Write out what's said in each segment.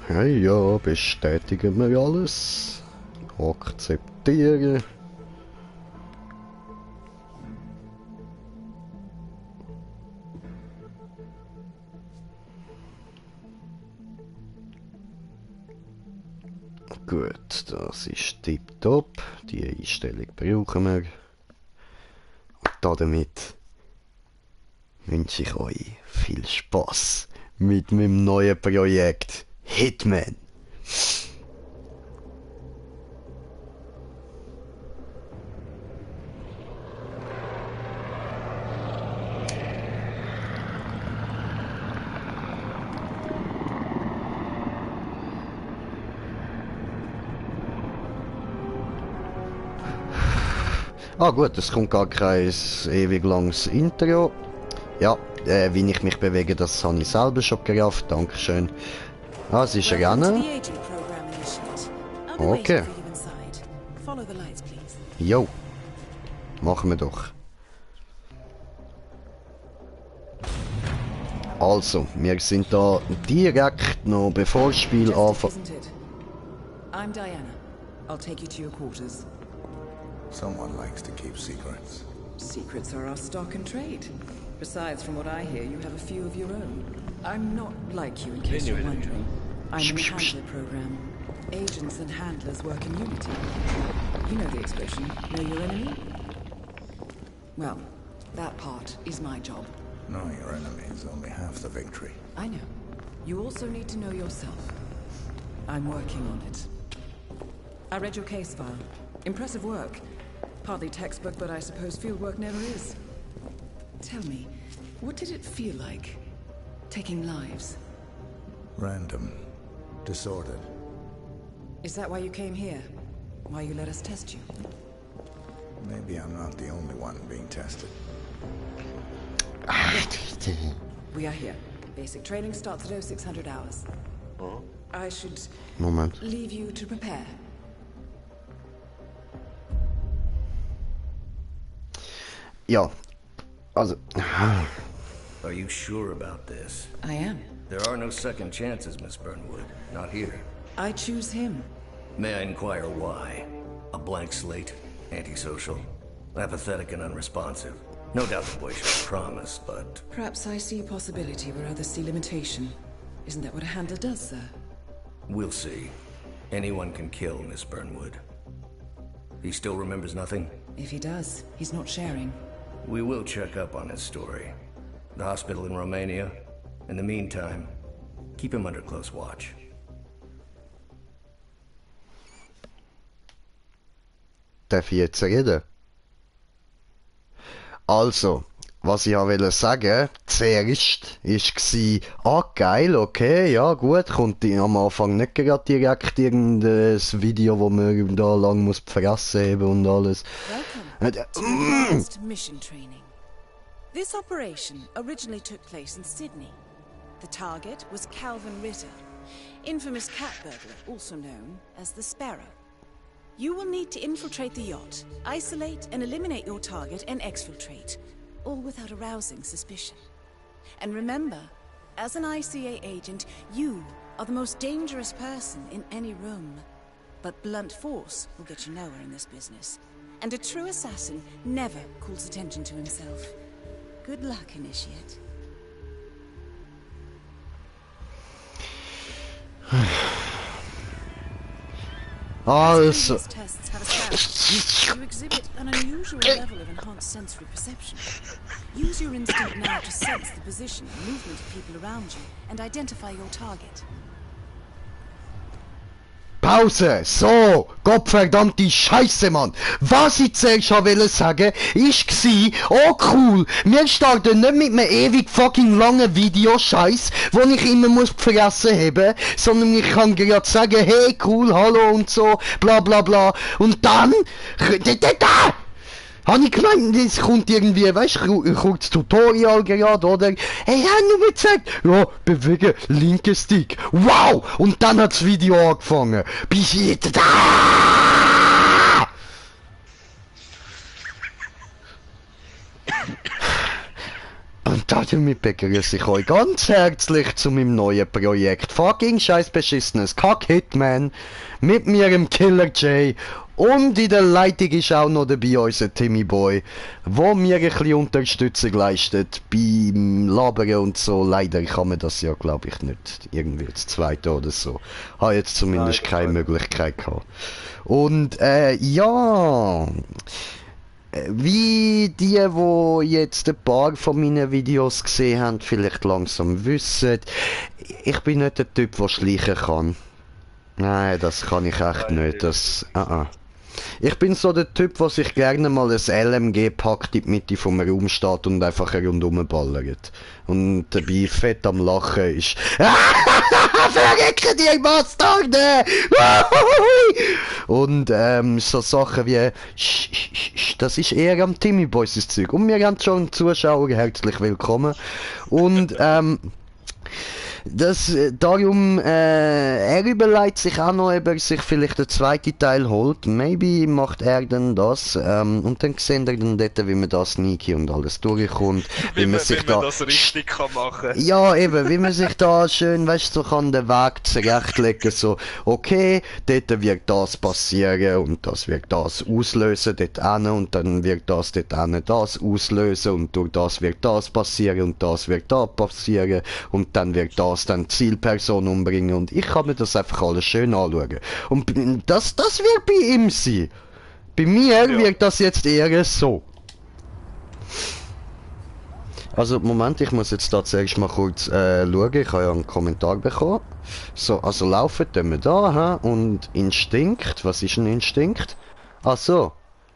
Hey, ja, bestätigen wir alles. Akzeptieren. Gut, das ist tipptopp. Die Einstellung brauchen wir. Und damit wünsche ich euch viel Spaß mit meinem neuen Projekt Hitman. Ah gut, es kommt gar kein ewig langes Intro. Ja, wie ich mich bewege, das habe ich selber schon gerafft. Dankeschön. Ah, es ist Rennen. Okay. Jo. Machen wir doch. Also, wir sind da direkt noch bevor das Spiel anfängt. I'm Diana. I'll take you to your quarters. Someone likes to keep secrets. Secrets are our stock and trade. Besides, from what I hear, you have a few of your own. I'm not like you, in case you're wondering. I'm in the Handler program. Agents and handlers work in unity. You know the expression, know your enemy? Well, that part is my job. Knowing your enemy is only half the victory. I know. You also need to know yourself. I'm working on it. I read your case file. Impressive work. Partly textbook, but I suppose field work never is. Tell me, what did it feel like, taking lives? Random. Disordered. Is that why you came here? Why you let us test you? Maybe I'm not the only one being tested. We are here. Basic training starts at 0600 hours. I should Moment. leave you to prepare. Ja, also... Are you sure about this? I am. There are no second chances, Miss Burnwood. Not here. I choose him. May I inquire why? A blank slate? Antisocial? Apathetic and unresponsive? No doubt the boy showed promise, but... Perhaps I see possibility where others see limitation. Isn't that what a handler does, sir? We'll see. Anyone can kill Miss Burnwood. He still remembers nothing? If he does, he's not sharing. We will check up on his story. The hospital in Romania. In the meantime, keep him under close watch. Darf ich jetzt reden? Also, was ich auch wollte sagen, zuerst war, geil, okay, ja gut, kommt am Anfang nicht gerade direkt irgendein Video, wo man da lang muss die Fresse heben und alles. Welcome to Advanced Mission Training. This operation originally took place in Sydney. The target was Calvin Ritter, infamous cat burglar, also known as the Sparrow. You will need to infiltrate the yacht, isolate and eliminate your target, and exfiltrate, all without arousing suspicion. And remember, as an ICA agent, you are the most dangerous person in any room. But blunt force will get you nowhere in this business. And a true assassin never calls attention to himself. Good luck, Initiate. Also. Previous tests have established you exhibit an unusual level of enhanced sensory perception. Use your instinct now to sense the position and movement of people around you and identify your target. Pause! So! Gottverdammte Scheiße, Mann! Was ich zuerst wollte sagen, war, oh cool, wir starten nicht mit einem ewig fucking langen Videoscheiß, wo ich immer muss die Fresse heben, sondern ich kann gerade sagen, hey cool, hallo und so, bla bla bla. Und dann... Habe ich gemeint, es kommt irgendwie, weißt du, kommt das Tutorial gerade, oder? Hey, ja, nur gezeigt, ja, bewegen, linken Stick, wow! Und dann hat das Video angefangen. Bis jetzt, Und dann damit begrüße ich euch ganz herzlich zu meinem neuen Projekt fucking scheiß beschissenes Kack-Hitman mit mir im Killer J und in der Leitung ist auch noch dabei unser Timmy Boy, wo mir ein bisschen Unterstützung leistet beim Labern und so. Leider kann man das ja glaube ich nicht irgendwie zu zweit oder so. Habe jetzt zumindest keine Möglichkeit gehabt. Und ja... Wie die jetzt ein paar von meinen Videos gesehen haben, vielleicht langsam wissen, ich bin nicht der Typ, der schleichen kann. Nein, das kann ich echt nicht. Ich bin so der Typ, der sich gerne mal ein LMG packt, in die Mitte vom Raum steht und einfach rundum ballert. Und dabei fett am Lachen ist. Verrecken die Bastarde! Und so Sachen wie das ist eher am Timmy Boys Zeug. Und wir haben schon Zuschauer herzlich willkommen. Und darum, er überlegt sich auch noch, ob er sich vielleicht den zweiten Teil holt. Maybe macht er dann das. Und dann sehen wir dann dort, wie man das Sneaky und alles durchkommt. Wie man das richtig kann machen. Ja, eben, wie man sich da schön, weißt du, so kann den Weg zurechtlegen. So, okay, dort wird das passieren und das wird das auslösen, dort hin, und dann wird das dort hin das auslösen und durch das wird das passieren und das wird da passieren und dann wird das dann die Zielperson umbringen und ich kann mir das einfach alles schön anschauen. Und das wird bei ihm sein. Bei mir wird das jetzt eher so. Also Moment, ich muss jetzt tatsächlich mal kurz schauen, ich habe ja einen Kommentar bekommen. So, also laufen wir da, und Instinkt, was ist ein Instinkt? Ach so,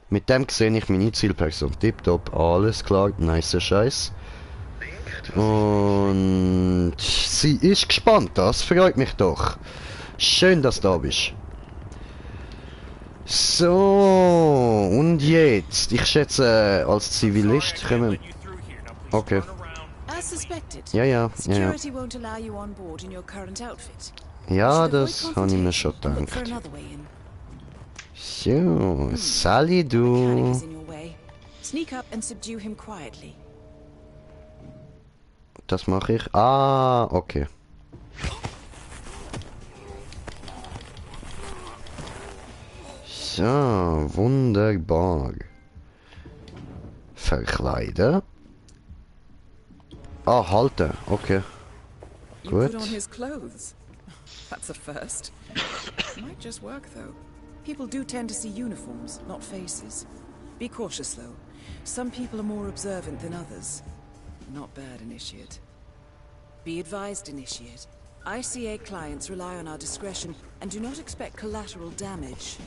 mit dem sehe ich meine Zielperson. Tipptopp, alles klar, nice Scheiß. Und sie ist gespannt, das freut mich doch. Schön, dass du da bist. So, und jetzt, ich schätze, als Zivilist können wir... Okay. Ja. Ja, das habe ich mir schon gedacht. So, Sally, du... Das mache ich. Ah, okay. So, wunderbar. Verkleiden. Ah, halten. Okay. Gut. That's a first. Might just work though. People do tend to see uniforms, not faces. Be cautious though. Some people are more observant than others. Not bad, Initiate. Be advised, Initiate. ICA clients rely on our discretion and do not expect collateral damage.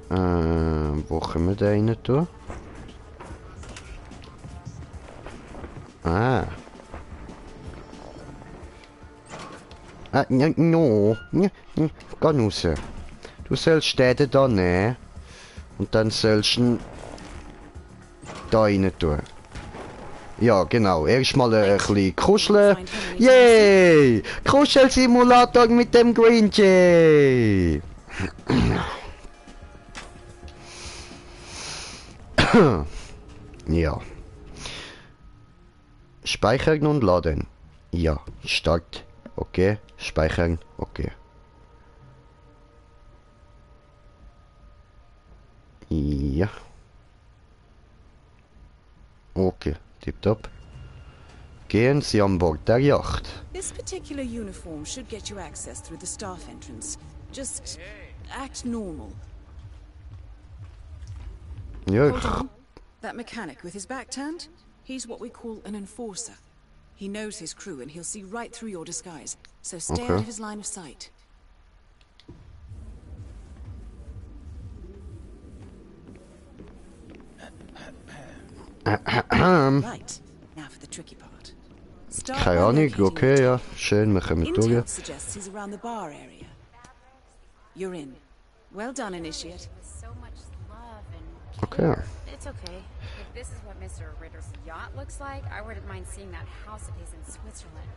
Wo können wir da rein tun? Ah. No. Geh raus. Du sollst den da nehmen. Und dann sollst du ihn da rein tun. Ja, genau. Erstmal ein bisschen kuscheln. Yay! Kuschelsimulator mit dem Green Jay! Ja. Speichern und laden. Ja. Start. Okay. Speichern. Okay. Ja. Okay. Tipptopp. Gehen Sie an Bord der Yacht. This particular uniform should get you access through the staff entrance. Just act normal. Ja, Hold on. That mechanic with his back turned? He's what we call an enforcer. He knows his crew and he'll see right through your disguise. So stay out of his line of sight. Right. Now for the tricky part. Keine Ahnung, okay, ja. Schön, wir kommen durch. Intel suggests he's around the bar area. You're in. Well done, Initiate. So much love and Okay. it's okay. If this is what Mr. Ritter's yacht looks like, I wouldn't mind seeing that house of his in Switzerland.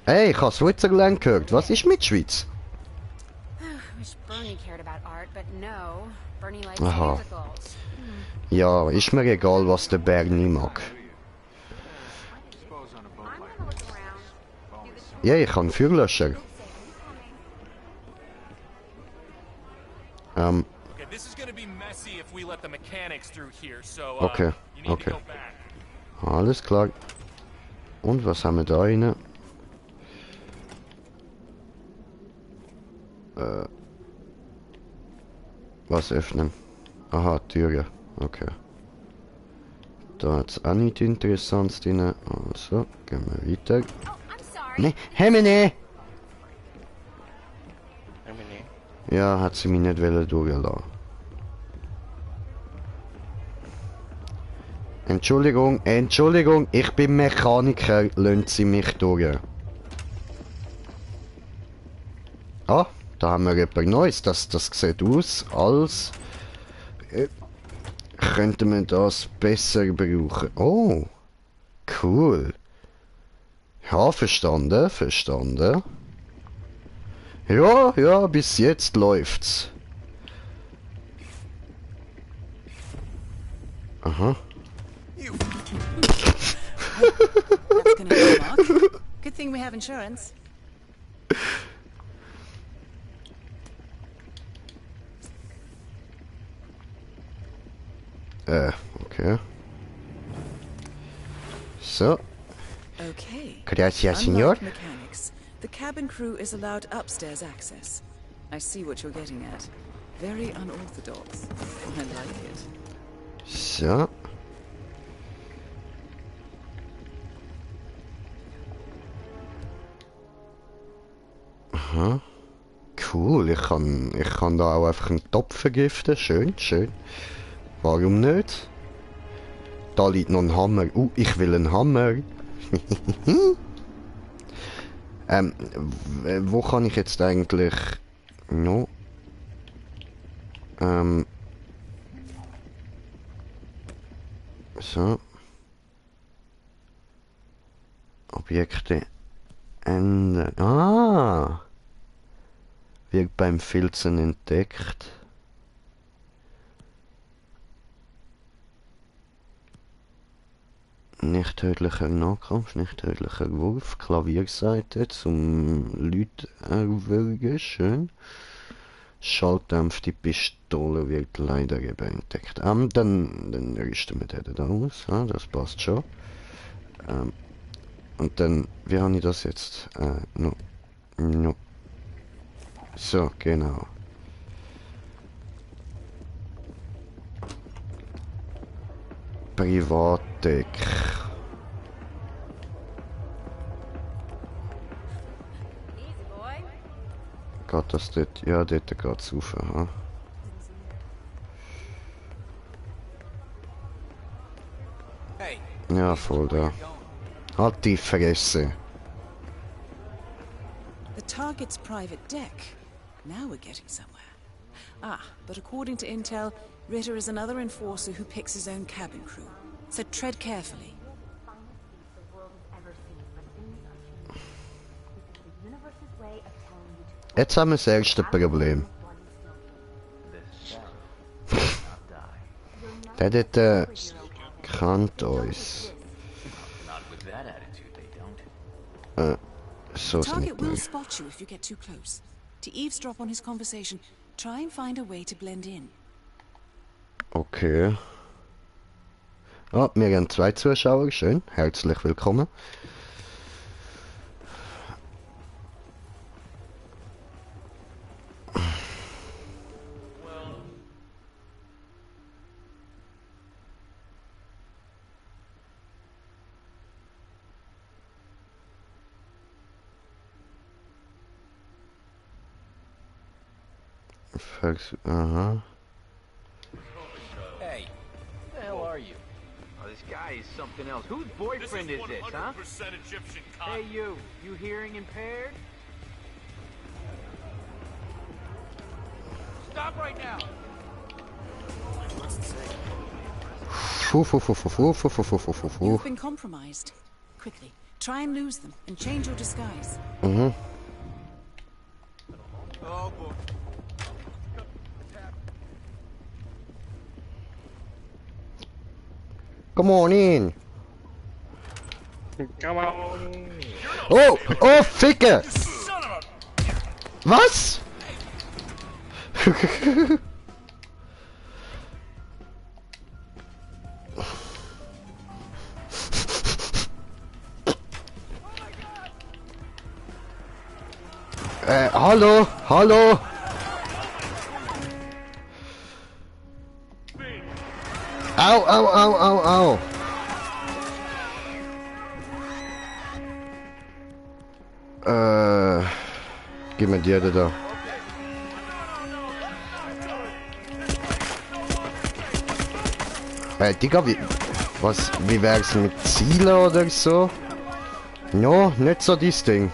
Hey, ich habe Switzerland gehört. Was ist mit Schweiz? I wish Bernie cared about art, but no. Bernie likes Aha. musicals. Ja, ist mir egal, was der Bernie mag. Ja, ich habe einen Feuerlöscher. Okay, this is gonna be messy if we let the mechanics through here, so Okay, you need okay. to go back. Alles klar. Und was haben wir da rein? Was öffnen? Aha, Türe. Okay. Da hat es auch nichts Interessantes drin. Also, gehen wir weiter. Oh, I'm sorry. Ne, Hemmene! Emily. Ja, hat sie mich nicht durchlassen. Entschuldigung, Entschuldigung, ich bin Mechaniker, lassen Sie mich durch. Ah, da haben wir etwas Neues. Das sieht aus, als könnte man das besser brauchen. Oh, cool. Ja, verstanden, verstanden. Ja, ja, bis jetzt läuft's. Aha. That's gonna be a mark. Good thing we have insurance. Okay. So, Okay. gracias, señor. Unlike mechanics, the cabin crew is allowed upstairs access. I see what you're getting at. Very unorthodox. I like it. So. Aha. Cool, ich kann da auch einfach einen Topf vergiften. Schön, schön. Warum nicht? Da liegt noch ein Hammer. Ich will einen Hammer. Wo kann ich jetzt eigentlich noch? So. Objekte ändern. Ah! Wird beim Filzen entdeckt. Nicht tödlicher Nahkampf, nicht tödlicher Wurf, Klavierseite zum Leute erwürgen, schön. Schalldämpfte Pistole wird leider eben entdeckt. Dann rüsten wir den da aus, ja, das passt schon. Und dann, wie habe ich das jetzt? No. So, genau. Privatdeck. Easy, boy. Geht das dort? Ja, dort geht's rauf. Aha. Hey, Ja, voll da. Halt die Fresse. The target's private deck. Now we're getting somewhere. Ah, but according to intel, Ritter is another enforcer who picks his own cabin crew. So tread carefully. Jetzt haben wir das erste Problem. Der dort kennt uns. So The ist target nicht will mehr. spot you if you get too close. To eavesdrop on his conversation, try and find a way to blend in. Okay. Ah, wir haben 2 Zuschauer, schön. Herzlich willkommen. Aha. Hey, who the hell are you? Oh, this guy is something else. Whose boyfriend is this, huh? 100% Egyptian Hey, you hearing impaired? Stop right now! You've been compromised. Quickly, try and lose them and change your disguise. Mhm. Oh, boy. Come on in. Come on. Oh, oh, Ficke! Was? Hallo, hallo. Au, au, au, au, au. Gib mir die da. Digga, wie wär's mit Zielen oder so? No, nicht so dies Ding.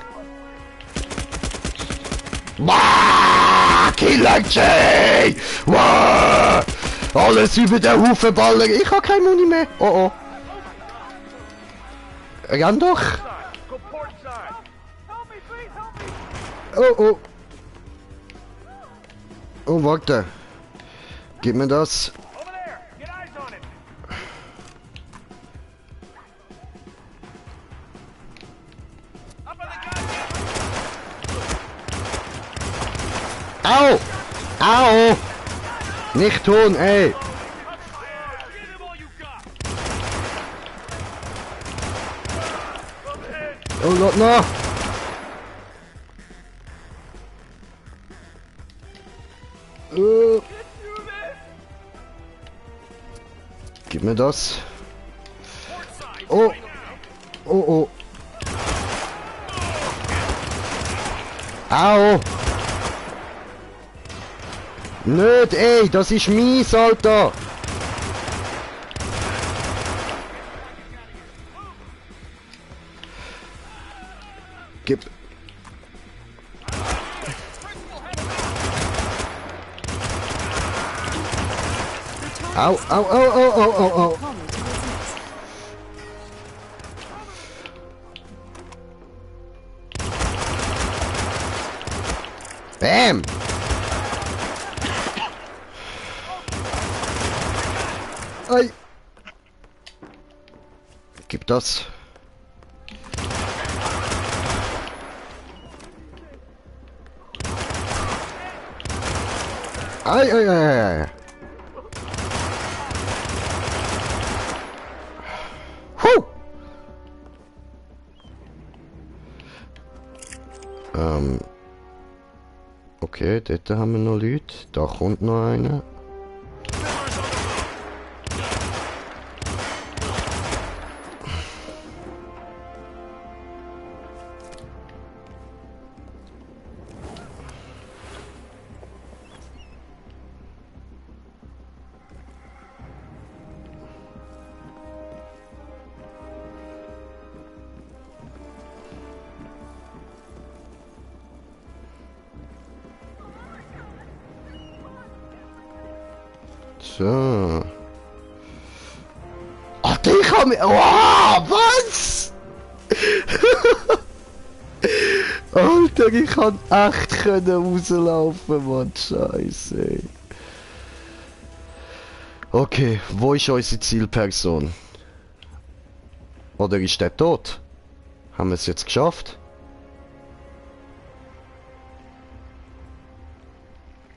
Wow, Killer J! Wow! Alles über den Haufen ballern. Ich hab kein Muni mehr. Oh oh. Renn doch. Oh oh. Oh, warte. Gib mir das. Au! Au! Nicht tun, ey! Oh, Gott, noch! Gib mir das. Oh! Oh, oh! Au! Nicht, ey, das ist mies, Alter! Gib. Au, au, au, au, au, au, au. Bam! Ei! Gib das. Ei, ei, ei, ei. Huh! Okay, dort haben wir noch Leute. Da kommt noch einer. So. Ach, die kann mir... Wow, was? Alter, ich kann echt rauslaufen, Mann. Scheiße. Okay, wo ist unsere Zielperson? Oder ist der tot? Haben wir es jetzt geschafft?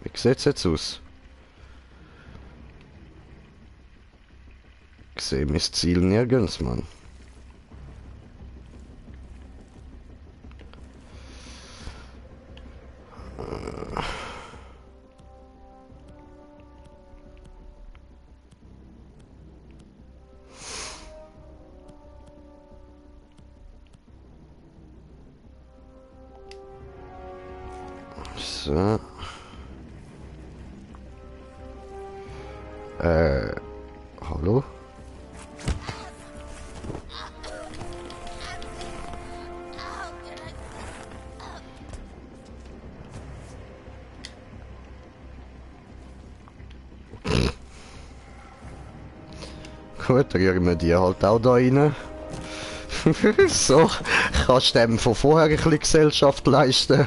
Wie sieht es jetzt aus? Ich sehe mein Ziel nirgends, Mann. So. Hallo? Gut, rühren wir die halt auch da rein. So, kannst du dem von vorher ein bisschen Gesellschaft leisten.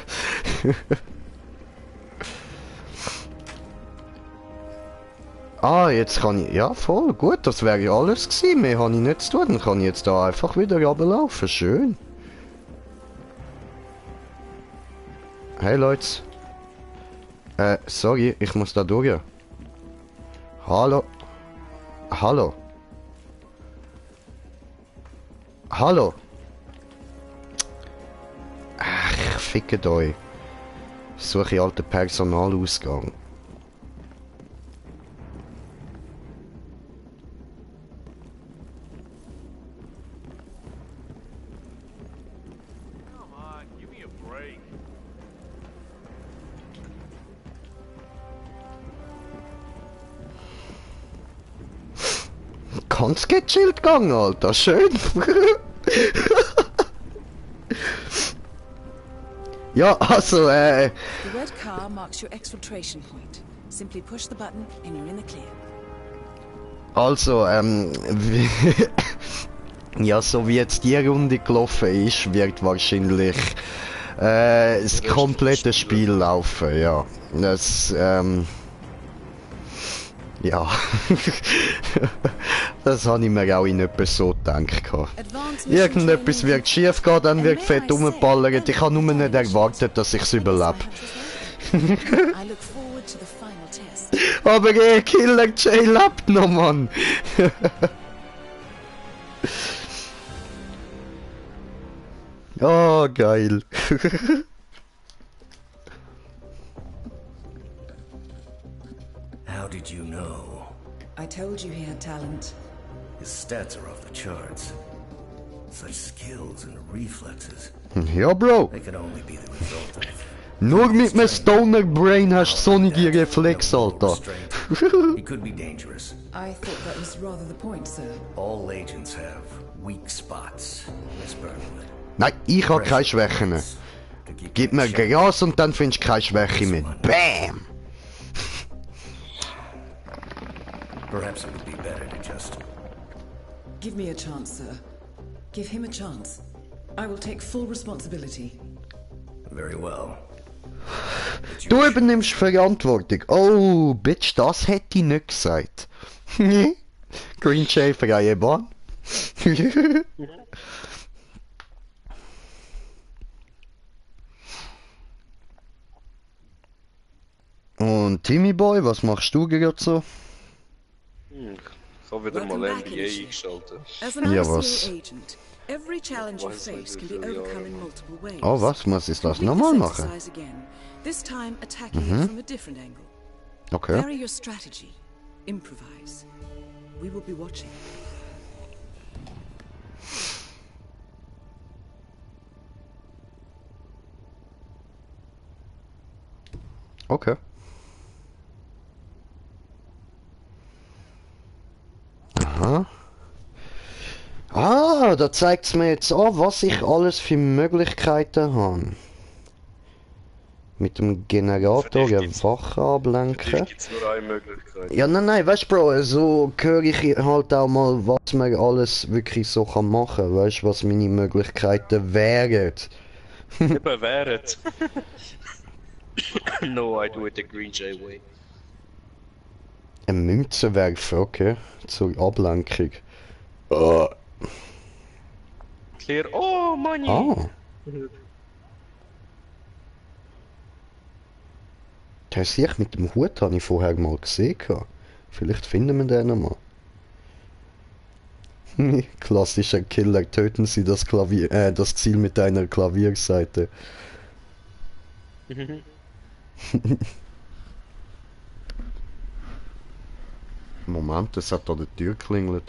Ah, jetzt kann ich... Ja, voll, gut, das wäre ja alles gewesen. Mehr habe ich nicht zu tun. Dann kann ich jetzt da einfach wieder runterlaufen. Schön. Hey Leute. Sorry, ich muss da durch. Hallo. Hallo. Hallo. Ach, fickt euch. Suche ich alten Personalausgang. Come on, give me a break. Ganz gechillt gegangen, Alter. Schön. Ja, also, The red car marks your exfiltration point. Simply push the button and you're in the clear. Also, ja, so wie jetzt die Runde gelaufen ist, wird wahrscheinlich das komplette Spiel laufen, ja. Das, ja. Das habe ich mir auch in etwa so gedacht. Irgendetwas wird schief gehen, dann wird fett rumballert. Ich habe nur nicht erwartet, dass ich es überlebe. I look forward to the final test. Aber Killer Jay lebt noch, Mann. Oh, geil. How did you know? I told you he had talent. His stats are off the charts. Such skills and reflexes. Ja, Bro. They could only be the result of... Nur mit einem Stoner Brain hast du sonnige Reflex, Alter. He could be dangerous. I thought that was rather the point, sir. All agents have weak spots, Miss Burnwood. Nein, ich habe keine Schwächen. Gib mir Gras und dann findest du keine Schwäche mehr. Bam! Perhaps it would be better to just... Give me a chance, sir. Give him a chance. I will take full responsibility. Very well. Du übernimmst Verantwortung. Oh, Bitch, das hätte ich nicht gesagt. Green Jay freie Bahn. Und Timmy Boy, was machst du gerade so? Ich habe wieder mal Welcome back, NBA Initiate. eingeschaltet. As an Ja, RCA was? agent, every challenge you face can be overcome in multiple ways. Oh, was? Muss ich das Complete nochmal this machen? exercise again, this time attacking it from a different angle. Okay. Vary your strategy. Improvise. We will be watching. Okay. Aha. Ah, da zeigt es mir jetzt an, was ich alles für Möglichkeiten habe. Mit dem Generator Für dich gibt's- Wache Für ablenken. dich gibt es nur eine Möglichkeit. Ja, nein, weißt du, Bro, so höre ich halt auch mal, was man alles wirklich so kann machen. Weißt du, was meine Möglichkeiten wären? Eben während. No, I do it the Green Jay way. Eine Münze werfen, okay. Zur Ablenkung. Oh. Clear. Oh, Money! Ah. Der sich mit dem Hut habe ich vorher mal gesehen. Vielleicht finden wir den noch mal. Klassischer Killer, töten Sie das das Ziel mit einer Klavierseite. Moment, es hat an der Tür geklingelt.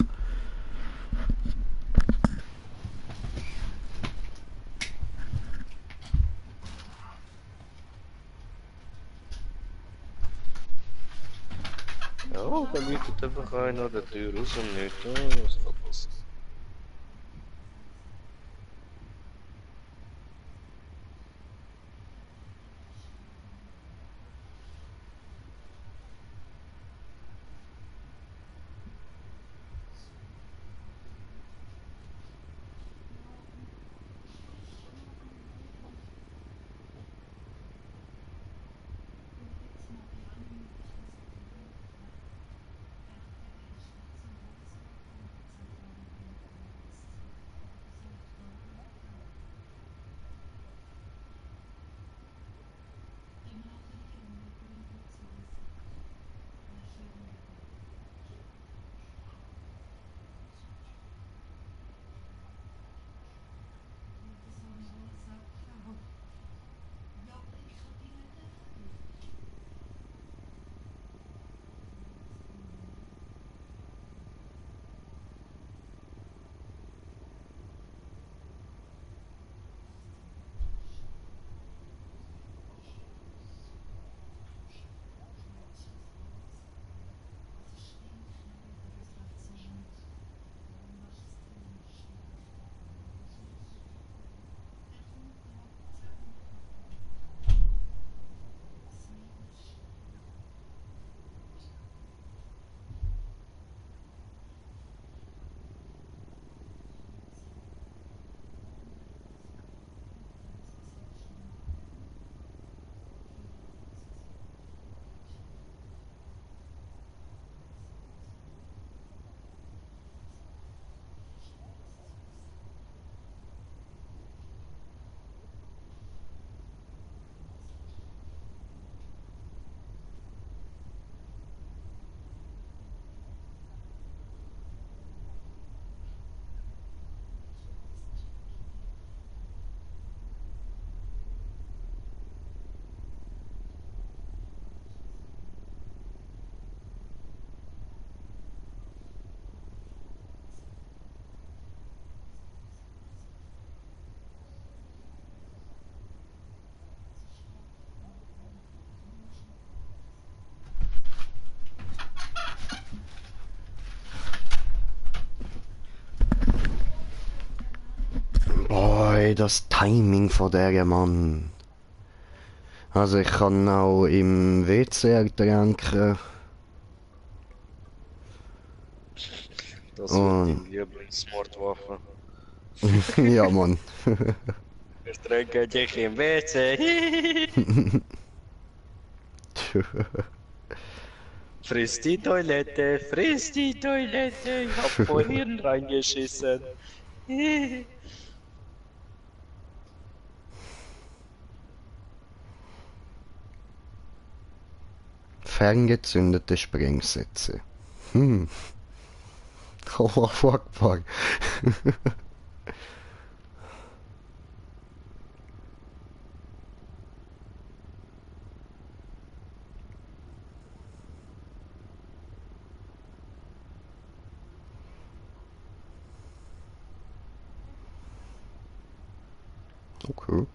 Ja, da läutet einfach einer der Tür raus und nicht. Oh, was da passiert? Ey, das Timing von der Mann. Also ich kann auch im WC ertränken. Das wird dein Lieblings-Mordwaffe. Ja, Mann. Wir tränken dich im WC. Friss die Toilette, friss die Toilette. Ich hab vorhin reingeschissen. Ferngezündete Sprengsätze. Oh, fuckbar. Okay.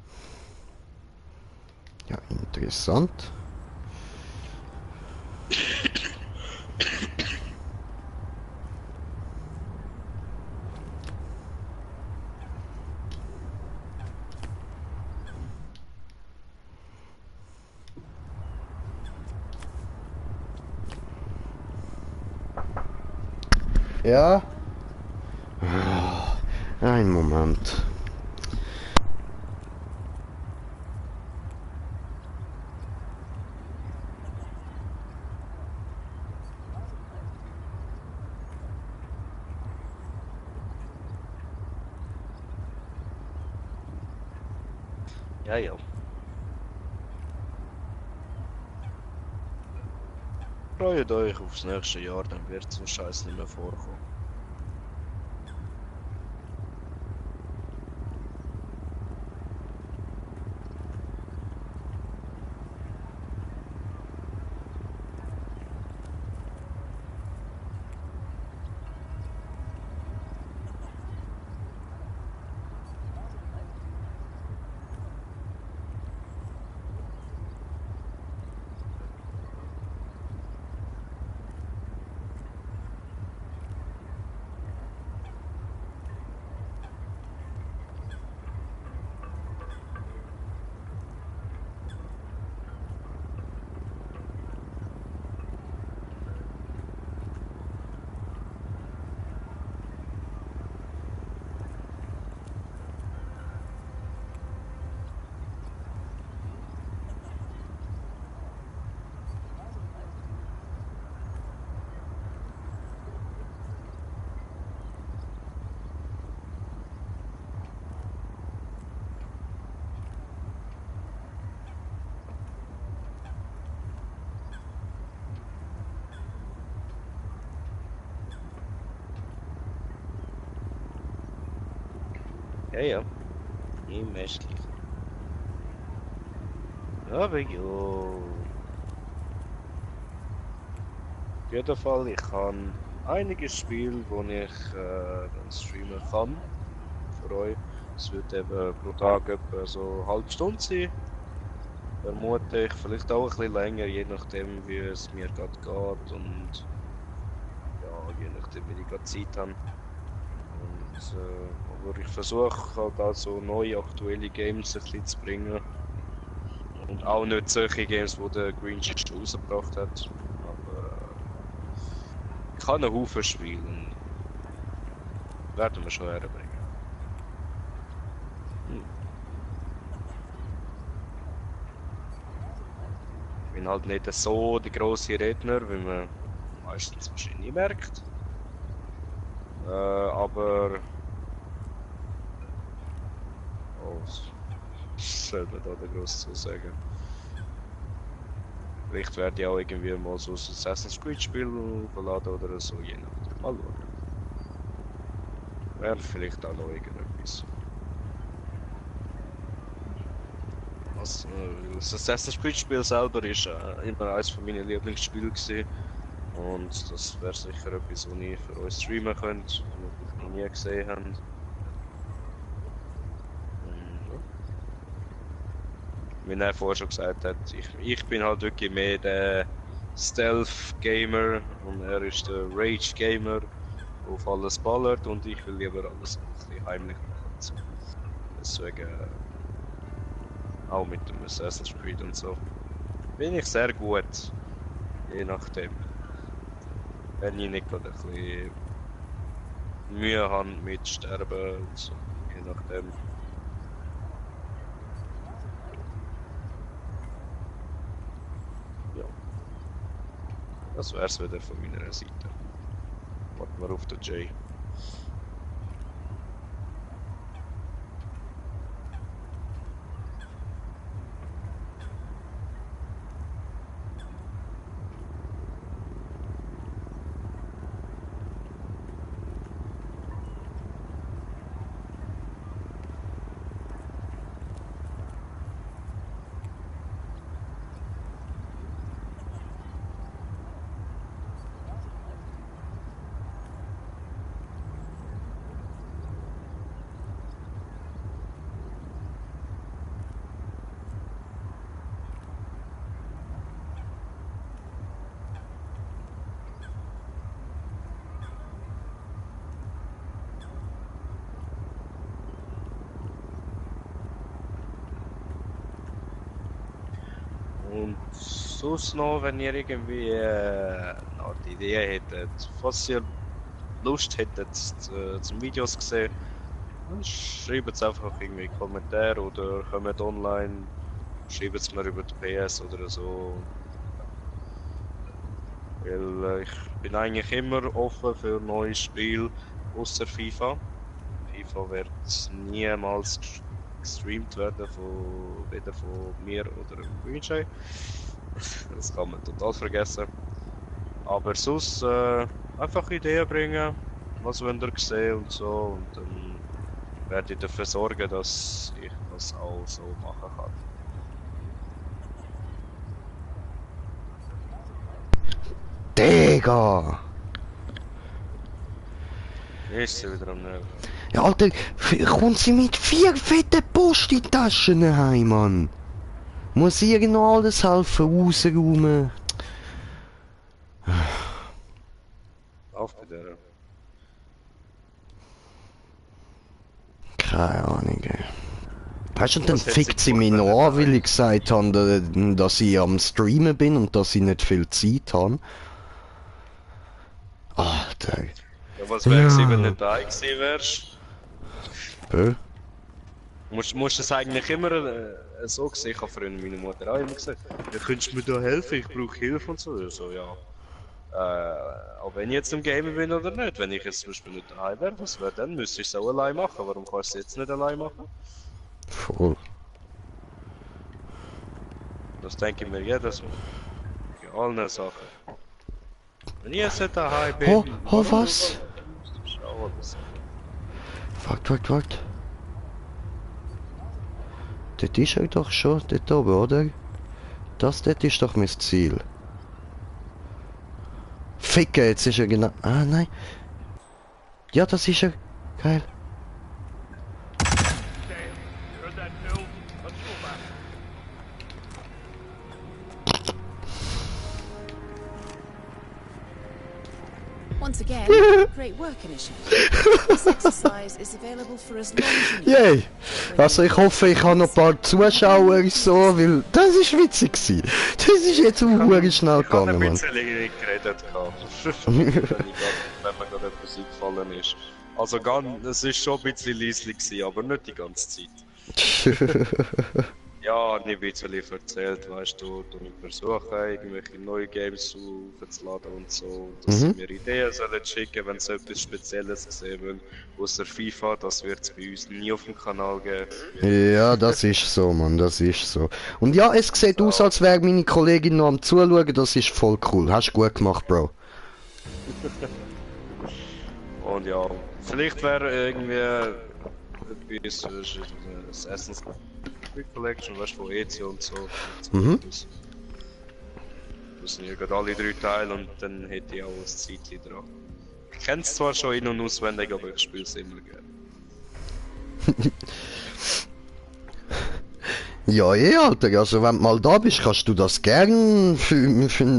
Ja, interessant. Ja? Ein Moment. Ja, ja. Freut euch aufs nächste Jahr, dann wird so Scheiß nicht mehr vorkommen. Ja, ja. Im Westlichen. Aber jo. Auf jeden Fall, ich habe einige Spiele, die ich dann streamen kann. Für euch. Es wird eben pro Tag etwa so eine halbe Stunde sein. Vermute ich, vielleicht auch ein bisschen länger, je nachdem wie es mir gerade geht und ja, je nachdem wie ich gerade Zeit habe. Und, aber ich versuche halt auch so neue aktuelle Games ein bisschen zu bringen. Und auch nicht solche Games, die der Green schon rausgebracht hat. Aber ich kann einen Haufen spielen. Werden wir schon herbringen. Ich bin halt nicht so der grosse Redner, wie man meistens wahrscheinlich merkt. Aber... Oh, was soll man da groß zu sagen? Vielleicht werde ich auch irgendwie mal so ein Assassin's Creed Spiel verladen oder so, je nachdem. Mal schauen. Wäre vielleicht auch noch irgendetwas. Das Assassin's Creed Spiel selber ist immer eines von meinen Lieblingsspielen gewesen. Und das wäre sicher etwas, was ich für euch streamen könnt, was ihr noch nie gesehen habt. Wie er vorher schon gesagt hat, ich bin halt wirklich mehr der Stealth-Gamer und er ist der Rage-Gamer, der auf alles ballert und ich will lieber alles ein bisschen heimlich machen. Deswegen auch mit dem Assassin's Creed und so. Bin ich sehr gut. Je nachdem. Wenn ich nicht gerade ein bisschen Mühe habe mit Sterben und so. Je nachdem. Ja. Das wär's wieder von meiner Seite. Warten wir auf den Jay. Und sonst noch, wenn ihr irgendwie noch die Idee hättet, falls ihr Lust hättet zum Videos sehen, dann schreibt es einfach irgendwie in die Kommentare oder kommt online, schreibt es mir über die PS oder so. Weil ich bin eigentlich immer offen für neue Spiele außer FIFA. FIFA wird niemals gestreamt werden, weder von mir oder dem Greenjay. Das kann man total vergessen. Aber sonst einfach Ideen bringen, was wollt ihr sehen und so. Und dann werde ich dafür sorgen, dass ich das auch so machen kann. Digga! Ist sie wieder am Nerven. Ja, Alter, kommt sie mit 4 fetten Posti-Taschen heim, Mann? Muss ihr noch alles helfen, rausräumen? Auf bei der. Keine Ahnung, ey. Weißt du, dann Was hat fickt sie sie mich gemacht, noch an, wenn weil ich gesagt habe, dass ich am Streamen bin und dass ich nicht viel Zeit habe. Alter. Ja, was wäre gewesen, wenn du nicht da gewesen wärst? Bö? Musst das eigentlich immer so sehen? Ich habe früher meine Mutter auch immer gesagt, ja, könntest du mir da helfen? Ich brauche Hilfe und so. So ja. Auch wenn ich jetzt im Gamer bin oder nicht. Wenn ich jetzt zum Beispiel nicht daheim wäre, was wäre dann? Müsste ich es auch allein machen. Warum kannst du es jetzt nicht allein machen? Voll. Das denke ich mir jedes Mal. Bei allen Sachen. Wenn ich jetzt nicht daheim bin... Was? Schau, was. Wart. Das ist er doch schon, dort oben, oder? Das dort ist doch mein Ziel. Ficken, jetzt ist er genau... Ah, nein. Ja, das ist er. Geil. Once again, great work initiative. This exercise is available for as long as you need. Yay! Also ich hoffe, ich habe noch ein paar Zuschauer so, weil das ist witzig gewesen. Das ist jetzt auch schnell Ich habe ein gegangen, Mann. bisschen geredet wenn mir gerade etwas eingefallen ist. Also es ist schon ein bisschen leislich gewesen, aber nicht die ganze Zeit. Ja, ich ein bisschen erzählt, weißt du, ich versuche irgendwelche neue Games aufzuladen und so, dass sie mir Ideen sollen schicken, wenn sie etwas Spezielles sehen wollen, außer FIFA, das wird es bei uns nie auf dem Kanal geben. Ja, das ist so, Mann, das ist so. Und ja, es sieht aus, als wäre meine Kollegin noch am Zuschauen, das ist voll cool. Hast du gut gemacht, Bro. Und ja, vielleicht wäre irgendwie etwas für Assassin's Creed Collection, weißt du, von Ezio und so. Das sind ja gerade alle 3 Teile und dann hätte ich auch ein Zeitchen dran. Ich kenne es zwar schon in- und auswendig, aber ich spiele es immer gerne. Ja, Alter, also wenn du mal da bist, kannst du das gern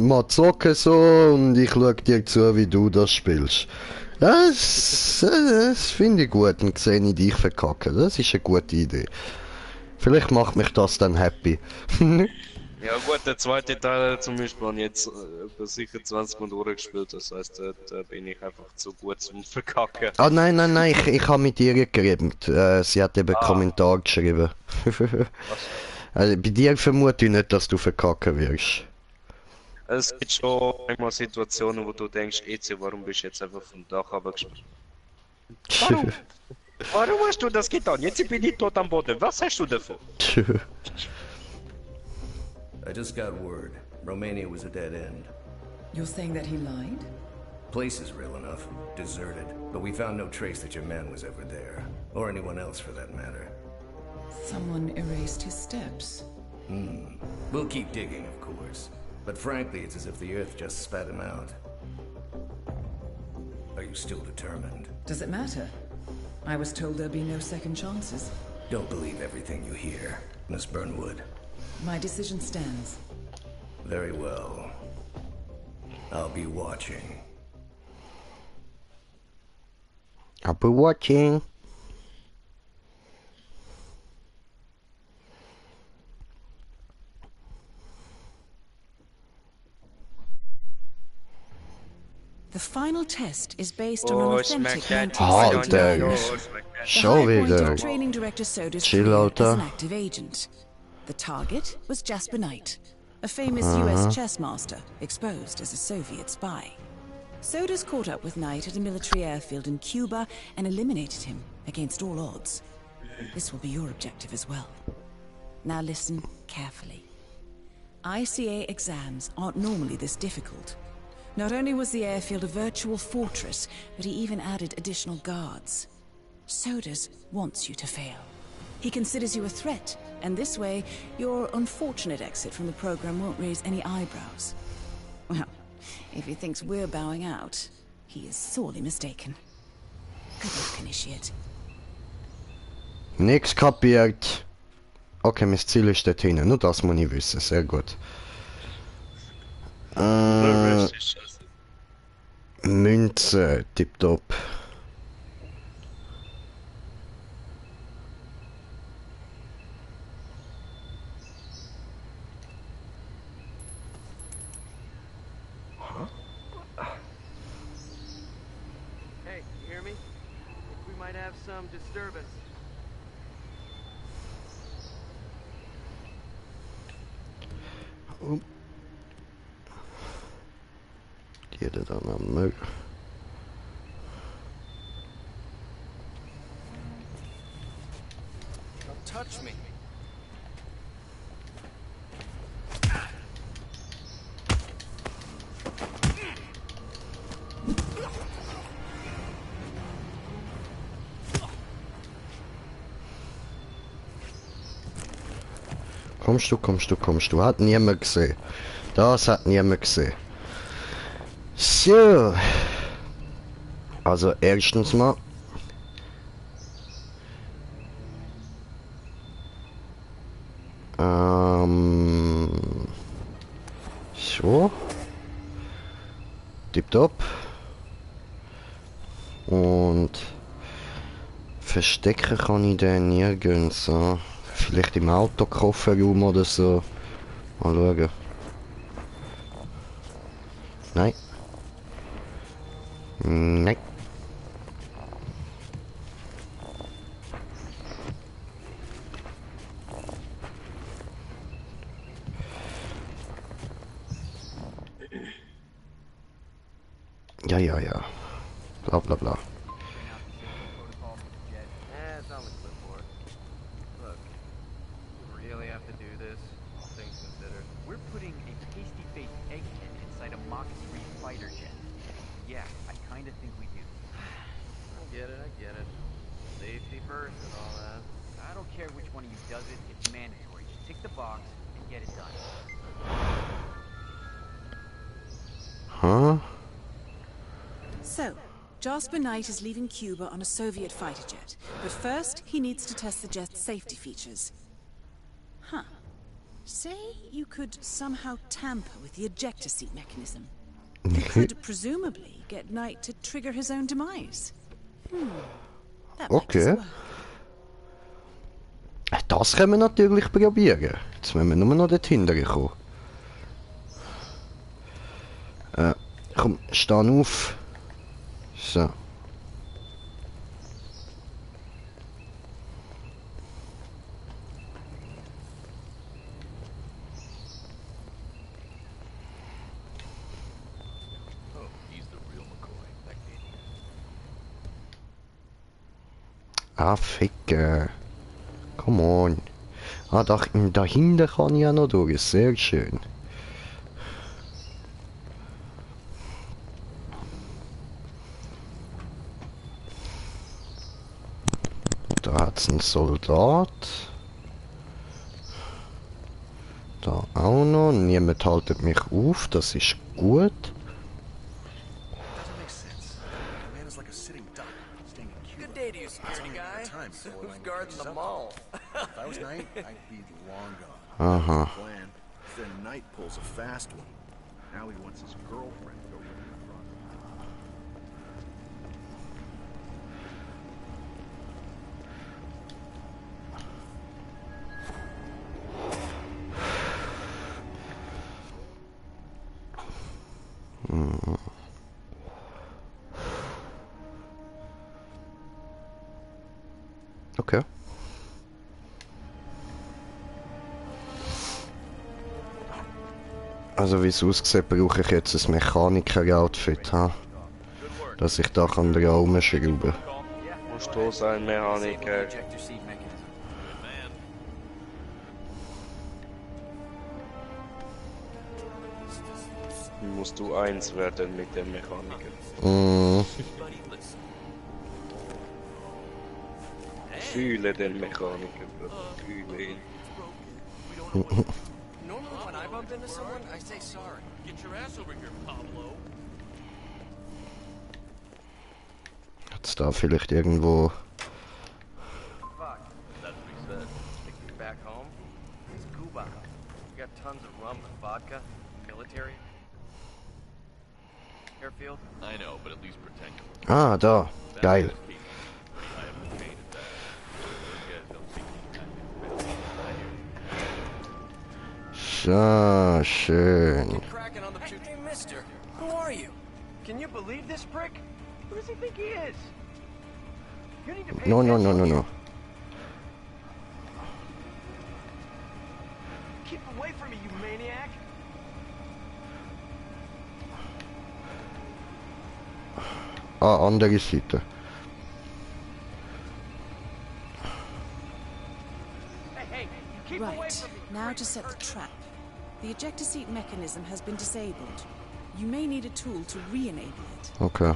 mal zocken so und ich schau dir zu, wie du das spielst. Das finde ich gut und sehe ich dich verkacken. Das ist eine gute Idee. Vielleicht macht mich das dann happy. Ja gut, der zweite Teil zum Beispiel habe ich jetzt sicher 20 Mal durchgespielt, das heißt, da bin ich einfach zu gut zum Verkacken. Ah nein, ich habe mit ihr geredet. Sie hat eben Kommentar geschrieben. Also bei dir vermute ich nicht, dass du verkacken wirst. Es gibt schon einmal Situationen, wo du denkst, EC, warum bist du jetzt einfach vom Dach runtergesprungen? Warum? Warum hast du das getan? Jetzt bin ich tot am Boden. Was hast du davon? I just got word. Romania was a dead end. You're saying that he lied? Place is real enough. Deserted. But we found no trace that your man was ever there. Or anyone else for that matter. Someone erased his steps. We'll keep digging, of course. But frankly, it's as if the Earth just spat him out. Are you still determined? Does it matter? I was told there'd be no second chances. Don't believe everything you hear, Miss Burnwood. My decision stands. Very well. I'll be watching. I'll be watching. The final test is based on an authentic 19th Halt century there. mission. Show The High me Point there. of Training Director Soda's Chill career out as there. an active agent. The target was Jasper Knight, a famous US chess master exposed as a Soviet spy. Soda's caught up with Knight at a military airfield in Cuba and eliminated him against all odds. This will be your objective as well. Now listen carefully. ICA exams aren't normally this difficult. Not only was the airfield a virtual fortress, but he even added additional guards. Sodas wants you to fail. He considers you a threat, and this way, your unfortunate exit from the program won't raise any eyebrows. Well, if he thinks we're bowing out, he is sorely mistaken. Good luck, Initiate. Nix kapiert. Okay, mein Ziel ist dort hinten. Nur das muss ich wissen. Sehr gut. Münze, tipptopp. Hey, you hear me? We might have some disturbance. Jeder dann am Müll. Don't touch me. Kommst du. Hat niemand gesehen. Das hat niemand gesehen. So. Also erstens mal. So. Tipptopp. Und verstecken kann ich den nirgends. So. Vielleicht im Autokofferraum oder so. Mal schauen. Nein. Nein. Ja. Bla bla bla. It's not like clipboard. Look, we really have to do this, all things considered. We're putting a pasty-faced egghead inside a Mach 3 fighter jet. Yeah, I kinda think we do. I get it. Safety first and all that. I don't care which one of you does it, it's mandatory. Just tick the box and get it done. Huh? So, Jasper Knight is leaving Cuba on a Soviet fighter jet. But first, he needs to test the jet's safety features. Say you could somehow tamper with the ejector seat mechanism. They could presumably get Knight to trigger his own demise. That might Okay. work. Das können wir natürlich probieren. Jetzt müssen wir nur noch dorthin kommen. Komm, steh auf. So. Oh, he's the real McCoy. That kid. Ah, Ficker. Come on. Ah, dahinter kann ich ja noch durch. Sehr schön. Da hat's einen Soldat. Da auch noch. Niemand haltet mich auf. Das ist gut. Doesn't make sense. The man is like a sitting duck, staying in Cuba. Good day to you, security guy. Who's guarding the mall? If I was Knight, I'd be long gone. Uh-huh. Plan. Then Knight pulls a fast one. Now he wants his girlfriend to go with him across. Okay. Also wie es aussieht, brauche ich jetzt ein Mechaniker-Outfit, ha? Dass ich da kann dran rumschrauben. Musst du sein Mechaniker. Ejector seat mechanism. Musst du eins werden mit dem Mechaniker. Mm. Fühle den Mechaniker, fühle ihn. Normally when I bump into someone, I say sorry. Get your ass over here, Pablo. Hat's da vielleicht irgendwo... Fuck. That's what he said. Take me back home. It's Cuba. We got tons of rum and vodka. Military. Airfield. I know, but at least pretend. Ah, da. Geil. I have paid at that. You guys don't see me. So, schön. Cracking on the hey, mister. Who are you? Can you believe this prick? Who does he think he is? You need to pay No, no, no, attention. no, no. Keep away from me, you maniac. Ah, andere Seite. Hey, hey, you keep away Right. from me. Now to set the trap. The ejector seat mechanism has been disabled. You may need a tool to re-enable it. Okay.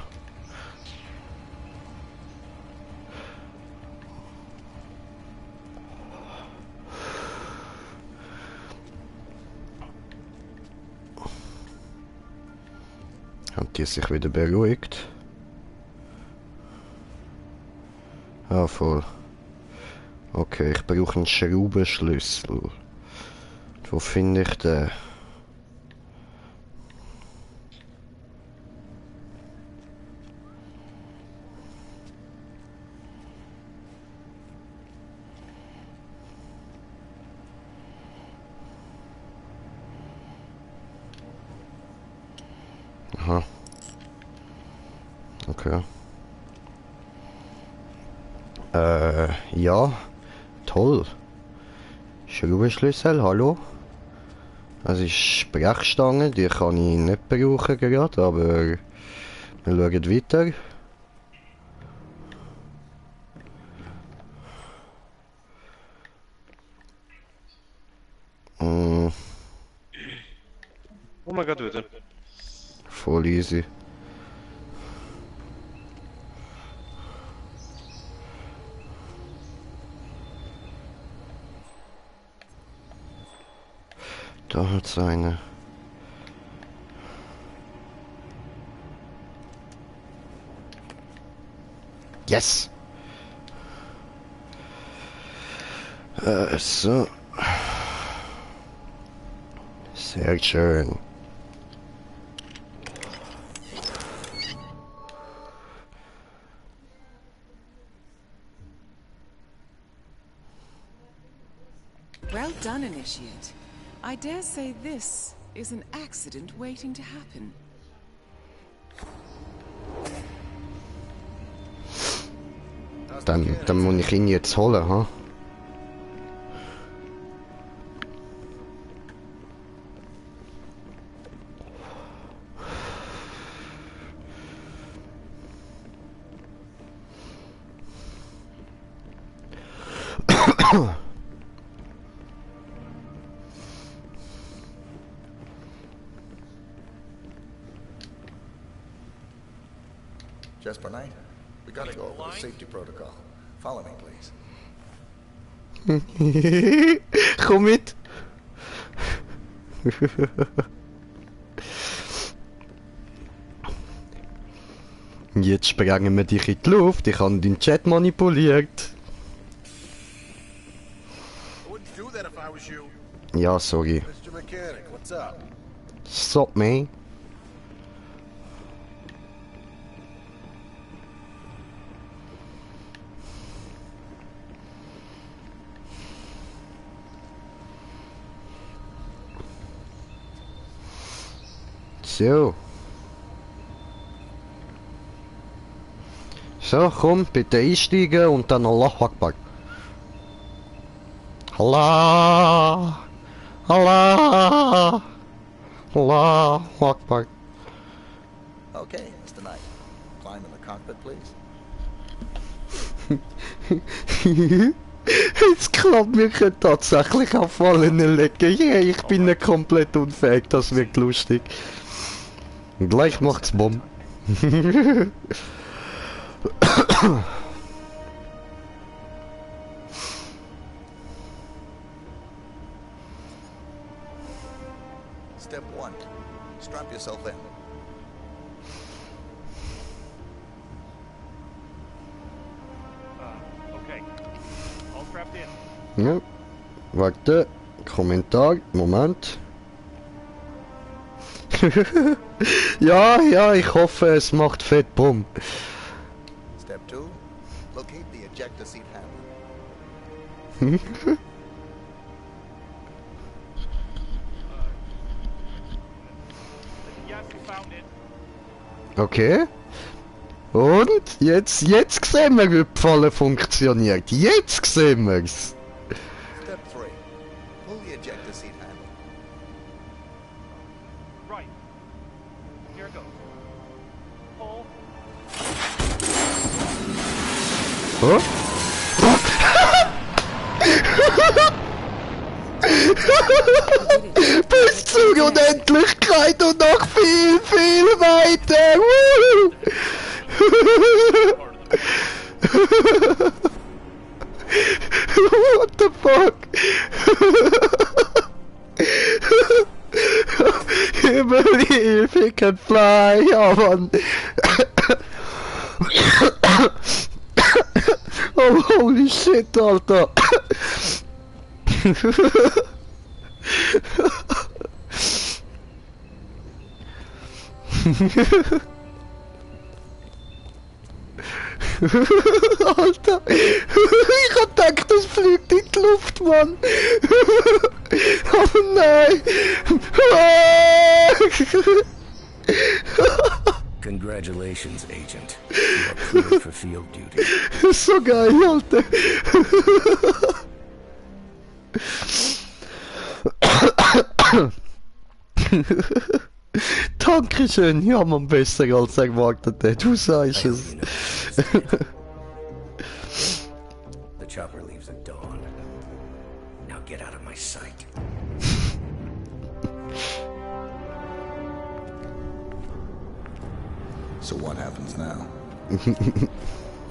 Hat die sich wieder beruhigt? Ah, voll. Okay, ich brauche einen Schraubenschlüssel. Wo finde ich den? Aha. Okay. Ja. Toll. Schraubenschlüssel, hallo? Das ist Sprechstange, die kann ich nicht brauchen gerade, aber wir schauen weiter. Oh mein Gott, wieder. Voll easy. Da hat's eine. Yes! So. Sehr schön. Well done, Initiate. I dare say this is an accident waiting to happen. Dann muss ich ihn jetzt holen, ha? Jasper Knight, we gotta go over the safety protocol. Follow me, please. Komm mit! Jetzt sprengen wir dich in die Luft, ich habe deinen Chat manipuliert. Ja, sorry. Mr. Mechanic, what's up? Stop me. So. So, komm, bitte einsteigen und dann Allah Akbar. Allah! Allah! Allah Akbar. Okay, Mr. Knight. Climb in the cockpit, please. Es klappt, wir können tatsächlich auf Fallen legen. Yeah, ich bin nicht komplett unfähig, das wird lustig. Gleich macht's Bomb. Step 1. Strap yourself in. Okay. All strapped in. Ja, warte. Kommentar, Moment. ja, ich hoffe, es macht fett Bumm. Step 2. Locate the ejector seat handle. Yes, we found it. Okay. Und jetzt sehen wir, wie die Falle funktioniert. Jetzt sehen wir's. Step 3. Pull the ejector seat handle. Right. Here it goes. Pull. Oh? Bis zur Unendlichkeit und noch viel, viel weiter. What the fuck? I believe he can fly, ja Mann. Oh, holy shit, Alter. Alter, ich hab gedacht, das fliegt in die Luft, Mann. Oh nein. Congratulations, Agent. You are cleared for field duty. So geil, Alter. Dankeschön, ja man, besser als erwartet, du sagst es. The chopper leaves at dawn. Now get out of my sight. So what happens now?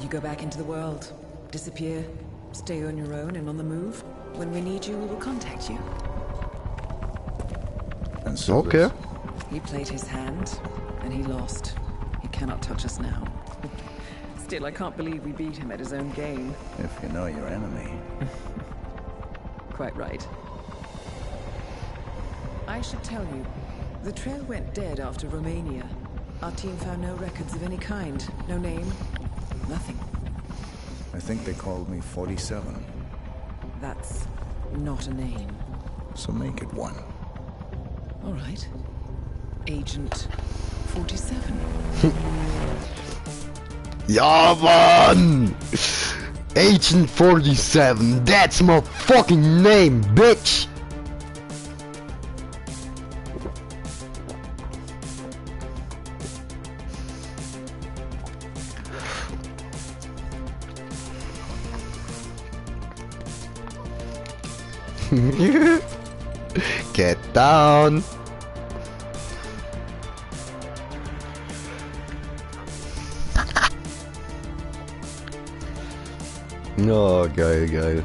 You go back into the world, disappear, stay on your own and on the move. When we need you, we will contact you. And so Okay. He played his hand, and he lost. He cannot touch us now. Still, I can't believe we beat him at his own game. if you know your enemy. Quite right. I should tell you, the trail went dead after Romania. Our team found no records of any kind. No name, nothing. I think they called me 47. That's not a name. So make it one. All right. Agent 47. Ja, Mann! Agent 47, that's my fucking name, bitch! Get down! Oh, geil, geil.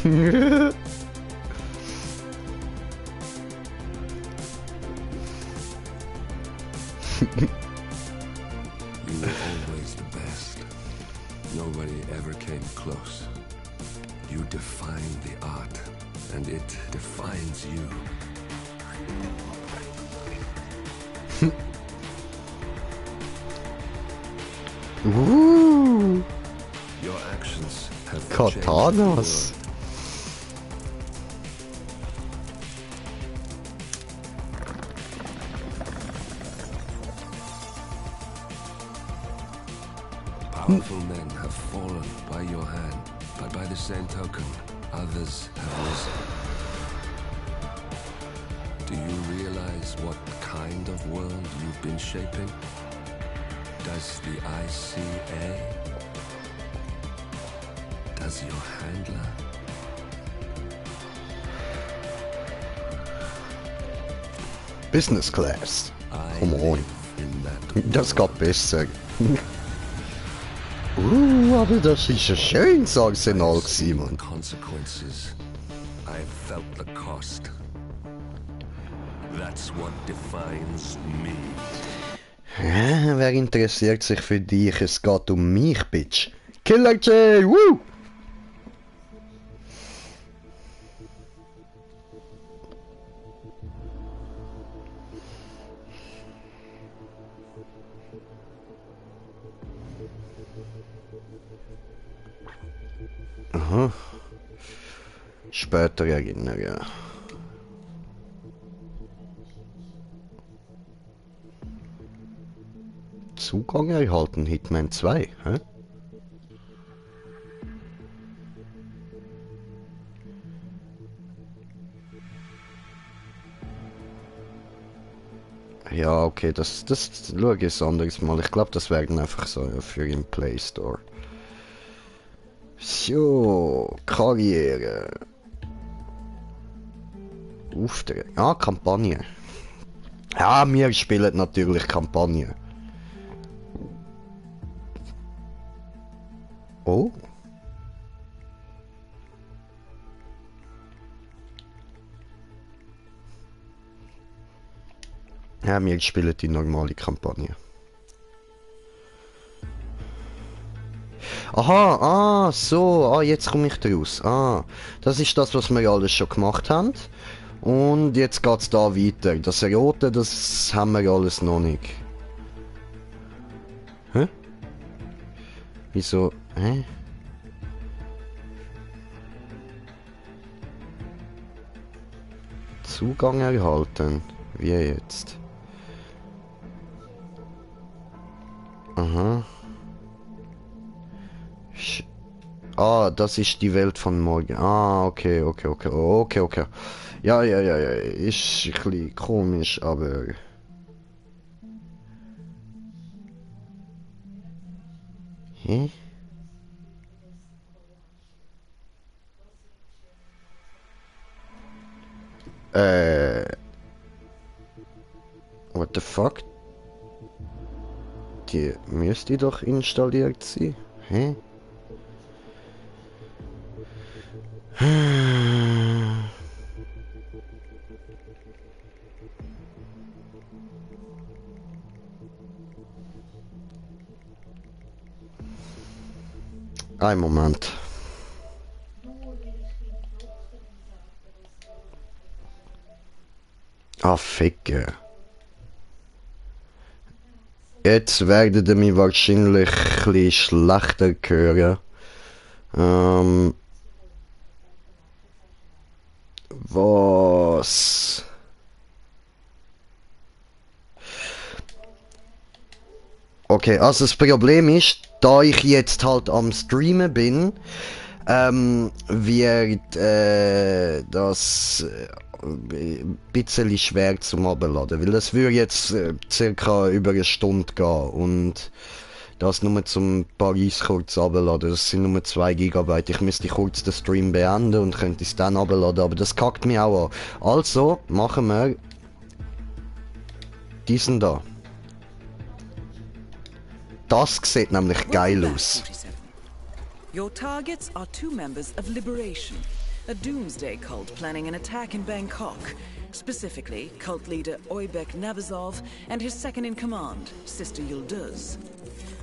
You were always the best. Nobody ever came close. You define the art, and it defines you. Ooh. Your actions have Katanas. Powerful men have fallen by your hand, but by the same token, others have risen. Do you realize what kind of world you've been shaping? Does the ICA? Does your handler? Business class. Come on. Das geht besser. Aber das ist ein schönes Arsenal gewesen, Mann. Consequences. I felt the cost. That's what defines me. Wer interessiert sich für dich? Es geht um mich, Bitch. Killer J! Woo! Aha. Später erinnern, ja. Zugang erhalten, Hitman 2, hä? Ja, okay, das schaue ich ein anderes Mal. Ich glaube, das werden einfach so für den Play Store. So, Karriere. Aufträge. Ah, Kampagne. Ja, wir spielen natürlich Kampagne. Oh. Ja, wir spielen die normale Kampagne. Aha, so, jetzt komme ich draus. Das ist das, was wir alles schon gemacht haben. Und jetzt geht's da weiter. Das Rote, das haben wir alles noch nicht. Hä? Wieso? Hä? Zugang erhalten. Wie jetzt? Aha. Das ist die Welt von morgen. Okay. Ja. Ist ein bisschen komisch, aber... Hä? What the fuck? Die müsste doch installiert sein. Hä? Ein Moment. Ficke. Jetzt werdet ihr mich wahrscheinlich ein bisschen schlechter hören. Was? Okay, also das Problem ist, da ich jetzt halt am Streamen bin, wird das ein bisschen schwer zum Abladen, weil das würde jetzt circa über eine Stunde gehen und das nur zum Paris kurz abladen, das sind nur 2 GB. Ich müsste kurz den Stream beenden und könnte es dann abladen, aber das kackt mich auch an. Also machen wir diesen da. Das sieht nämlich geil aus. Your targets are 2 members of Liberation, a doomsday cult planning an attack in Bangkok. Specifically, cult leader Oybek Nabazov and his second-in-command, Sister Yıldız.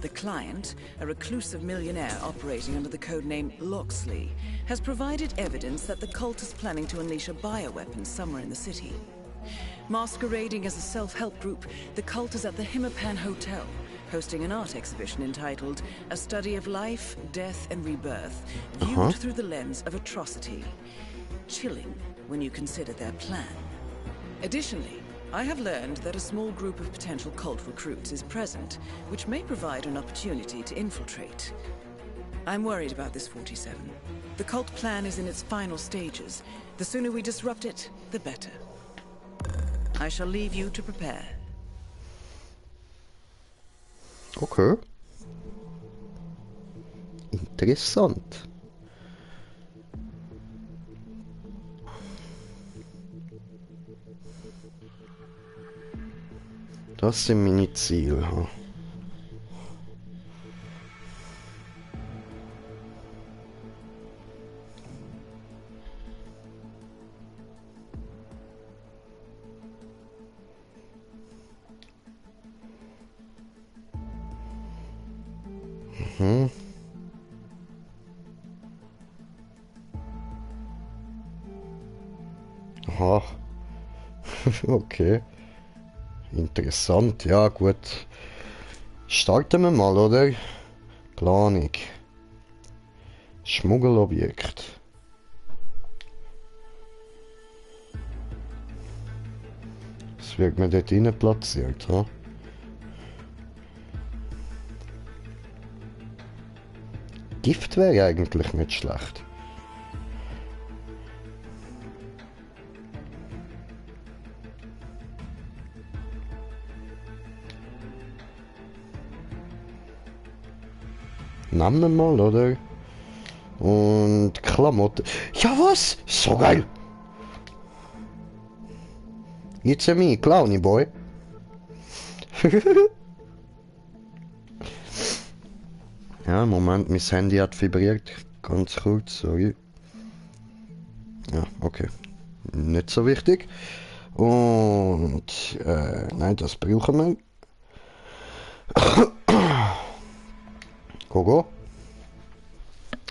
The client, a reclusive millionaire operating under the codename Loxley, has provided evidence that the cult is planning to unleash a bioweapon somewhere in the city. Masquerading as a self-help group, the cult is at the Himapan Hotel, hosting an art exhibition entitled A Study of Life, Death and Rebirth, viewed through the lens of atrocity. Chilling when you consider their plan. Additionally, I have learned that a small group of potential cult recruits is present, which may provide an opportunity to infiltrate. I'm worried about this 47. The cult plan is in its final stages. The sooner we disrupt it, the better. I shall leave you to prepare. Okay. Interessant. Das sind meine Ziele. Aha. Okay. Interessant, ja gut. Starten wir mal, oder? Planung. Schmuggelobjekt. Was wird mir dort rein platziert, ha? Gift wäre eigentlich nicht schlecht. Nehmen wir mal, oder? Und Klamotten. Ja, was? So geil! It's a me, Clowny Boy. Ja, Moment, mein Handy hat vibriert. Ganz kurz, sorry. Ja, okay. Nicht so wichtig. Und, nein, das brauchen wir. Go.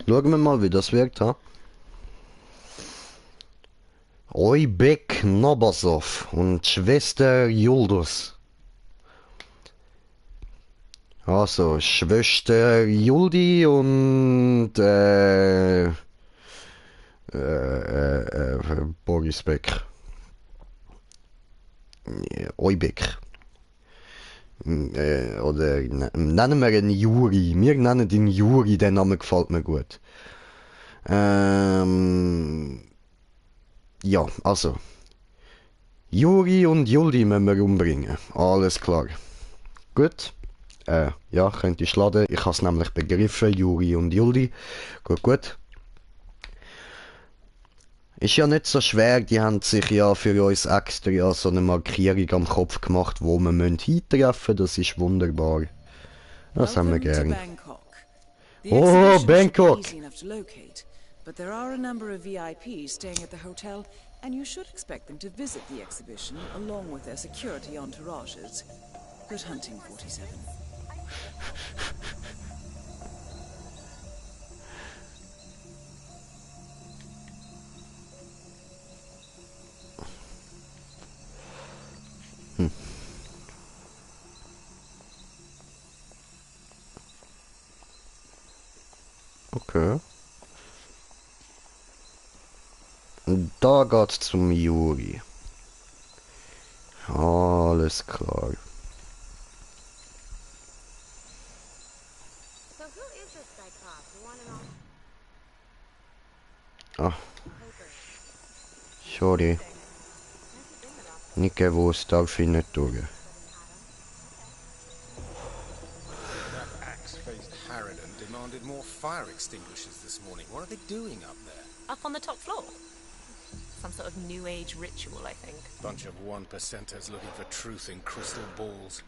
Schauen wir mal, wie das wirkt, ha? Oybek Nabazov und Schwester Yıldız. Also, Schwester Yuldi und Boris Beck. Oybek. Oder nennen wir ihn Juri. Wir nennen ihn Juri, der Name gefällt mir gut. Ja, also. Juri und Yuldi müssen wir umbringen. Alles klar. Gut. Ja, könnt ihr laden. Ich habe es nämlich begriffen, Juri und Yuldi. Gut. Ist ja nicht so schwer, die haben sich ja für uns extra so eine Markierung am Kopf gemacht, wo wir eintreffen müssen. Das ist wunderbar. Das haben wir gern. Oh, Bangkok! But there are a number of VIPs staying at the hotel, and you should expect them to visit the exhibition along with their security entourages. Good hunting, 47. Okay. da geht's zum Juri. Alles klar. So who is this guy cop? The one and all? Ah. Sorry. Nicht gewusst, darf ich nicht durch. That axe-faced harridan demanded more fire extinguishers this morning. What are they doing up there? Up on the top floor. Some sort of new age ritual, I think. Bunch of 1%ers looking for truth in crystal balls.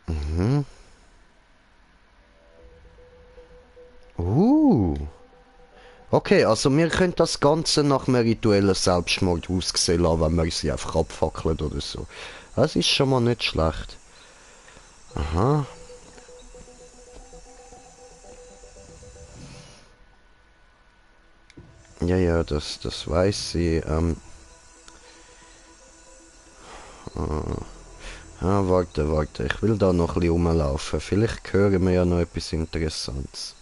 Mhm. Okay, also wir können das Ganze nach einem rituellen Selbstmord aussehen lassen, wenn wir sie einfach abfackeln oder so. Das ist schon mal nicht schlecht. Aha. Ja, das weiß ich. Warte, ich will da noch ein bisschen rumlaufen. Vielleicht hören wir ja noch etwas Interessantes.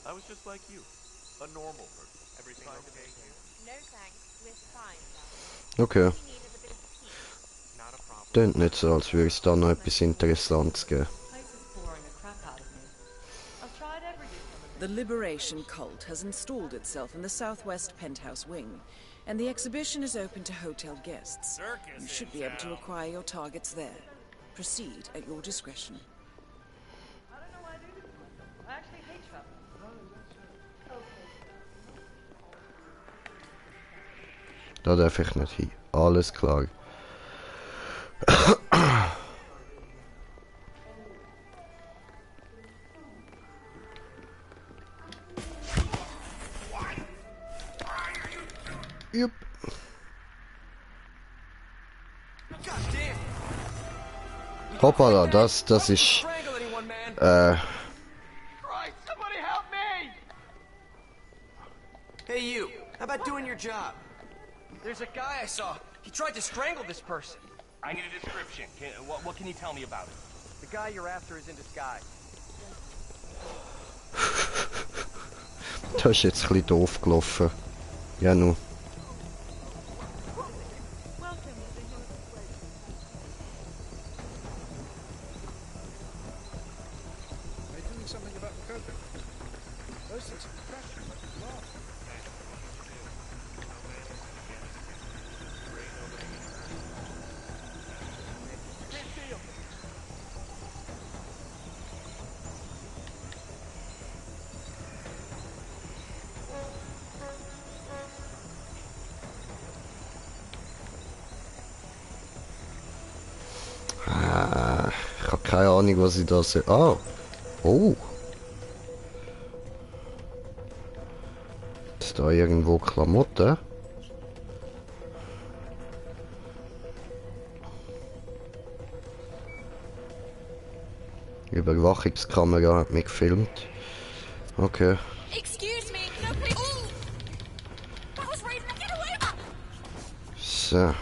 I was just like you, a normal person. Everything okay? No thanks, we're fine. Okay. All we need is a bit of peace. Not a problem. Klingt nicht so, als würde es da noch etwas Interessantes geben. The Liberation Cult has installed itself in the southwest penthouse wing, and the exhibition is open to hotel guests. You should be able to acquire your targets there. Proceed at your discretion. Da darf ich nicht hin. Alles klar. Jupp. Hoppala, das ist... Hey you, how about doing your job? There's a guy I saw. He tried to strangle this person. I need a description. What can you tell me about it? The guy you're after is in disguise. Das ist jetzt ein bisschen doof gelaufen. Ja, nu. Ich habe keine Ahnung, was ich da sehe. Ah! Oh! Ist da irgendwo Klamotten? Überwachungskamera hat mich gefilmt. Okay. Excuse me, no please. Ooh! That was Raiden, get away! So.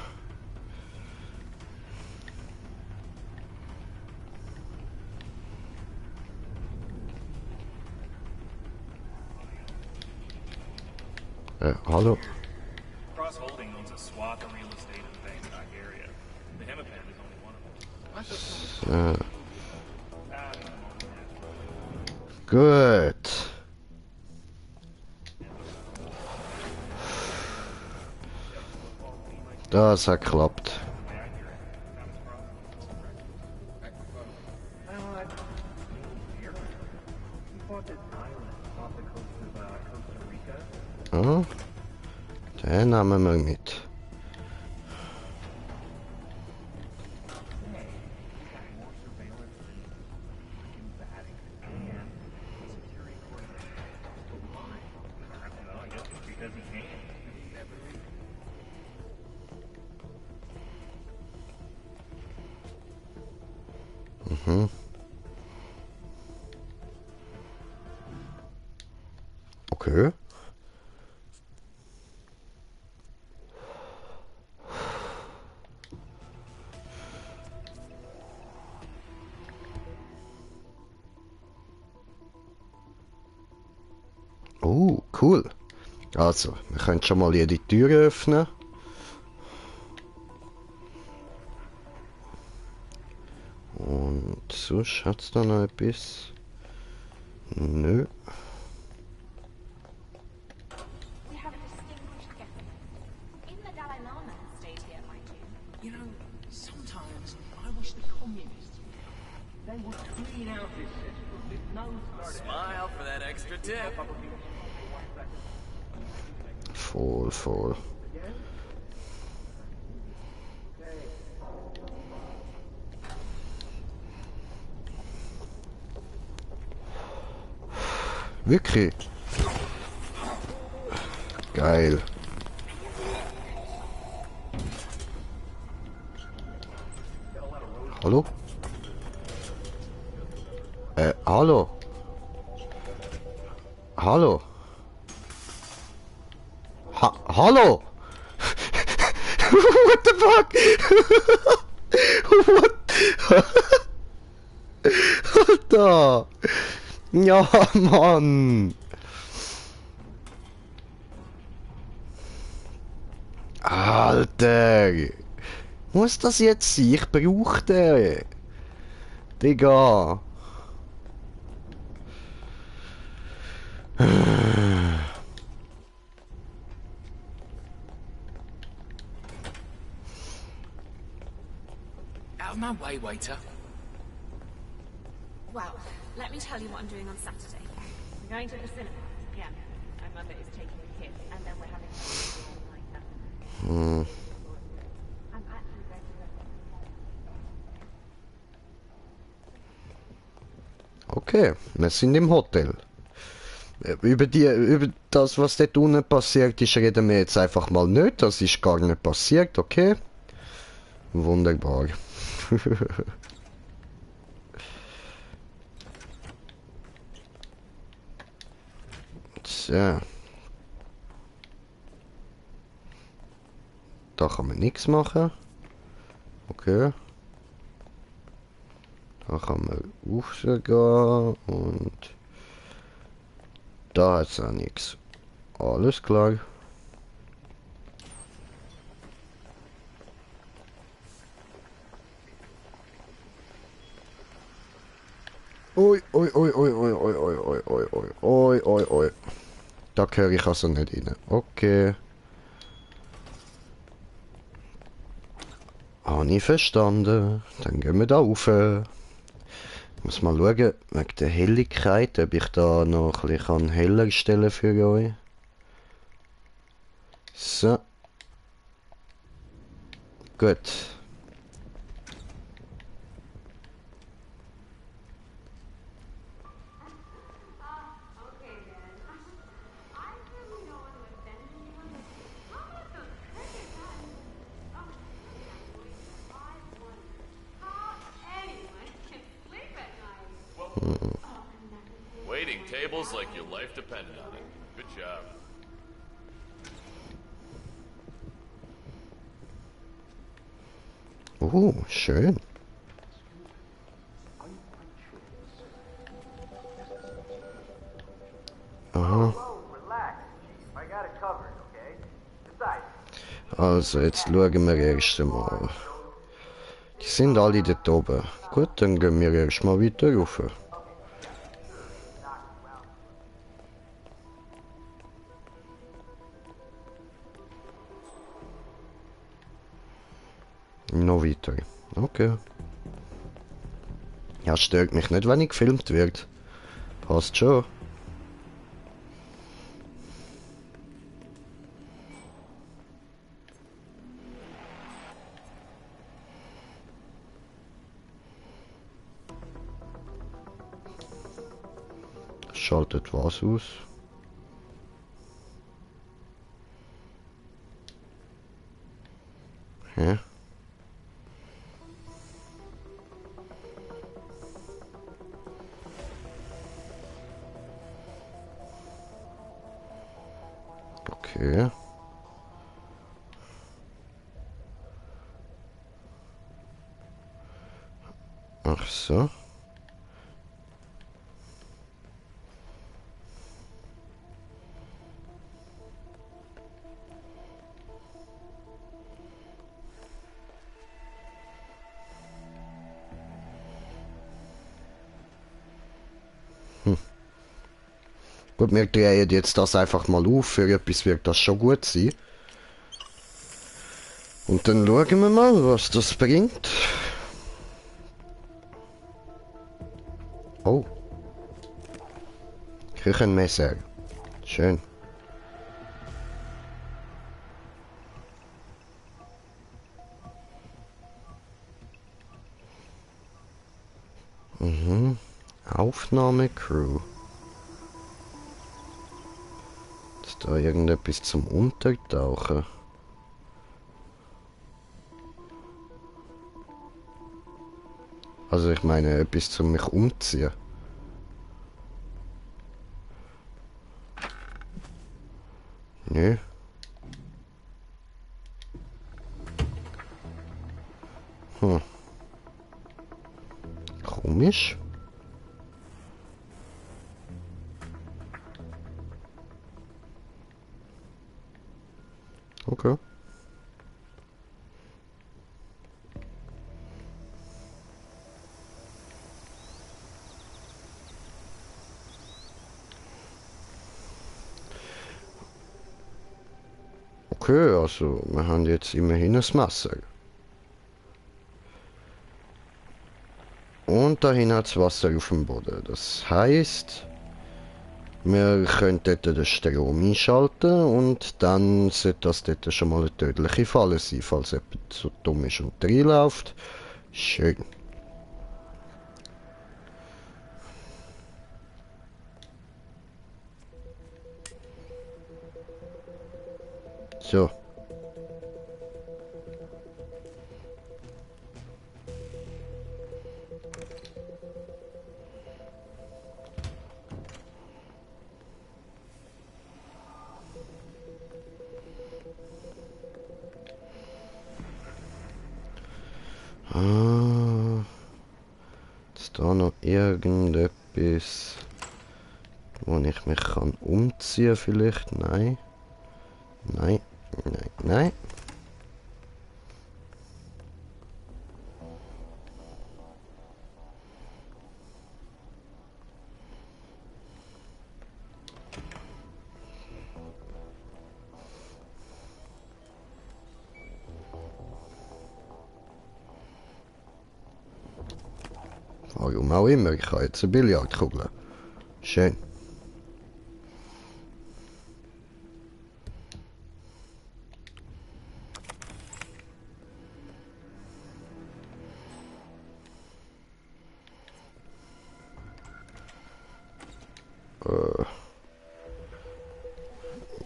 Hallo. Cross Holding owns a swath of real estate in the Bangkok area. The Hemapan is only one of them. So. Gut. Das hat geklappt. Oh, den nehmen wir mit. Mhm. Okay. Oh, cool. Also, wir können schon mal jede Tür öffnen. Und sonst hat es da noch etwas? Nö. You know, sometimes I wish the communists, they would clean out this system with no Smile for that extra tip. Voll, voll. Wirklich? Geil. Hallo? Hallo? Hallo? Hallo? What the fuck? What? Alter! Ja, Mann! Alter! Muss das jetzt sein? Ich brauche den! Digga! Out of my way, waiter. Well, let me tell you what I'm doing on Saturday. We're going to the cinema. Yeah. My mother is taking the kids, and then we're having a I'm actually going to Okay, wir sind im Hotel. Über das, was dort unten passiert ist, reden wir jetzt einfach mal nicht. Das ist gar nicht passiert, okay? Wunderbar. So. Da kann man nichts machen. Okay. Da kann man rausgehen und da hat es auch nichts. Alles klar. Ui, ui, ui, ui, ui, ui, ui, ui, ui, ui, ui, ui, ui. Da gehöre ich also nicht rein. Okay. Habe ich verstanden. Dann gehen wir da rauf. Ich muss mal schauen, wegen der Helligkeit, ob ich da noch ein bisschen heller stellen für euch. So. Gut. Waiting tables like your life depended on it. Good job. Schön. Aha. Also, jetzt schauen wir erst einmal. Die sind alle dort oben. Gut, dann gehen wir erst mal weiter rauf. Noch weiter. Okay. Ja, stört mich nicht, wenn ich gefilmt wird. Passt schon. Schaltet was aus? Hä? Okay. Ach so. Gut, wir drehen jetzt das einfach mal auf. Für etwas wird das schon gut sein. Und dann schauen wir mal, was das bringt. Oh. Küchenmesser. Schön. Mhm. Aufnahmecrew. Ist da irgendetwas zum Untertauchen? Also ich meine, etwas zum mich umziehen. Nö. Hm. Komisch. Okay. Okay, also wir haben jetzt immerhin ein Messer. Und dahin hat es Wasser auf dem Boden. Das heißt, wir können dort den Strom einschalten und dann sollte das dort schon mal eine tödliche Falle sein, falls jemand so dumm ist und reinläuft. Schön. So. Ist da noch irgendetwas, wo ich mich kann umziehen vielleicht? Nein. Nein. Nein. Nein. Warum auch immer, ich habe jetzt eine Billardkugel. Schön.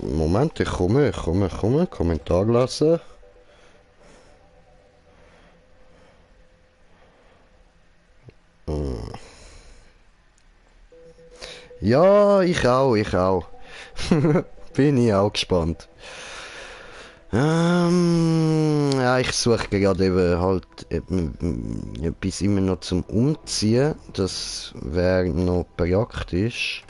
Moment, ich komme. Kommentar lassen. Ja, ich auch. Bin ich auch gespannt. Ja, ich suche gerade eben halt etwas immer noch zum Umziehen. Das wäre noch praktisch.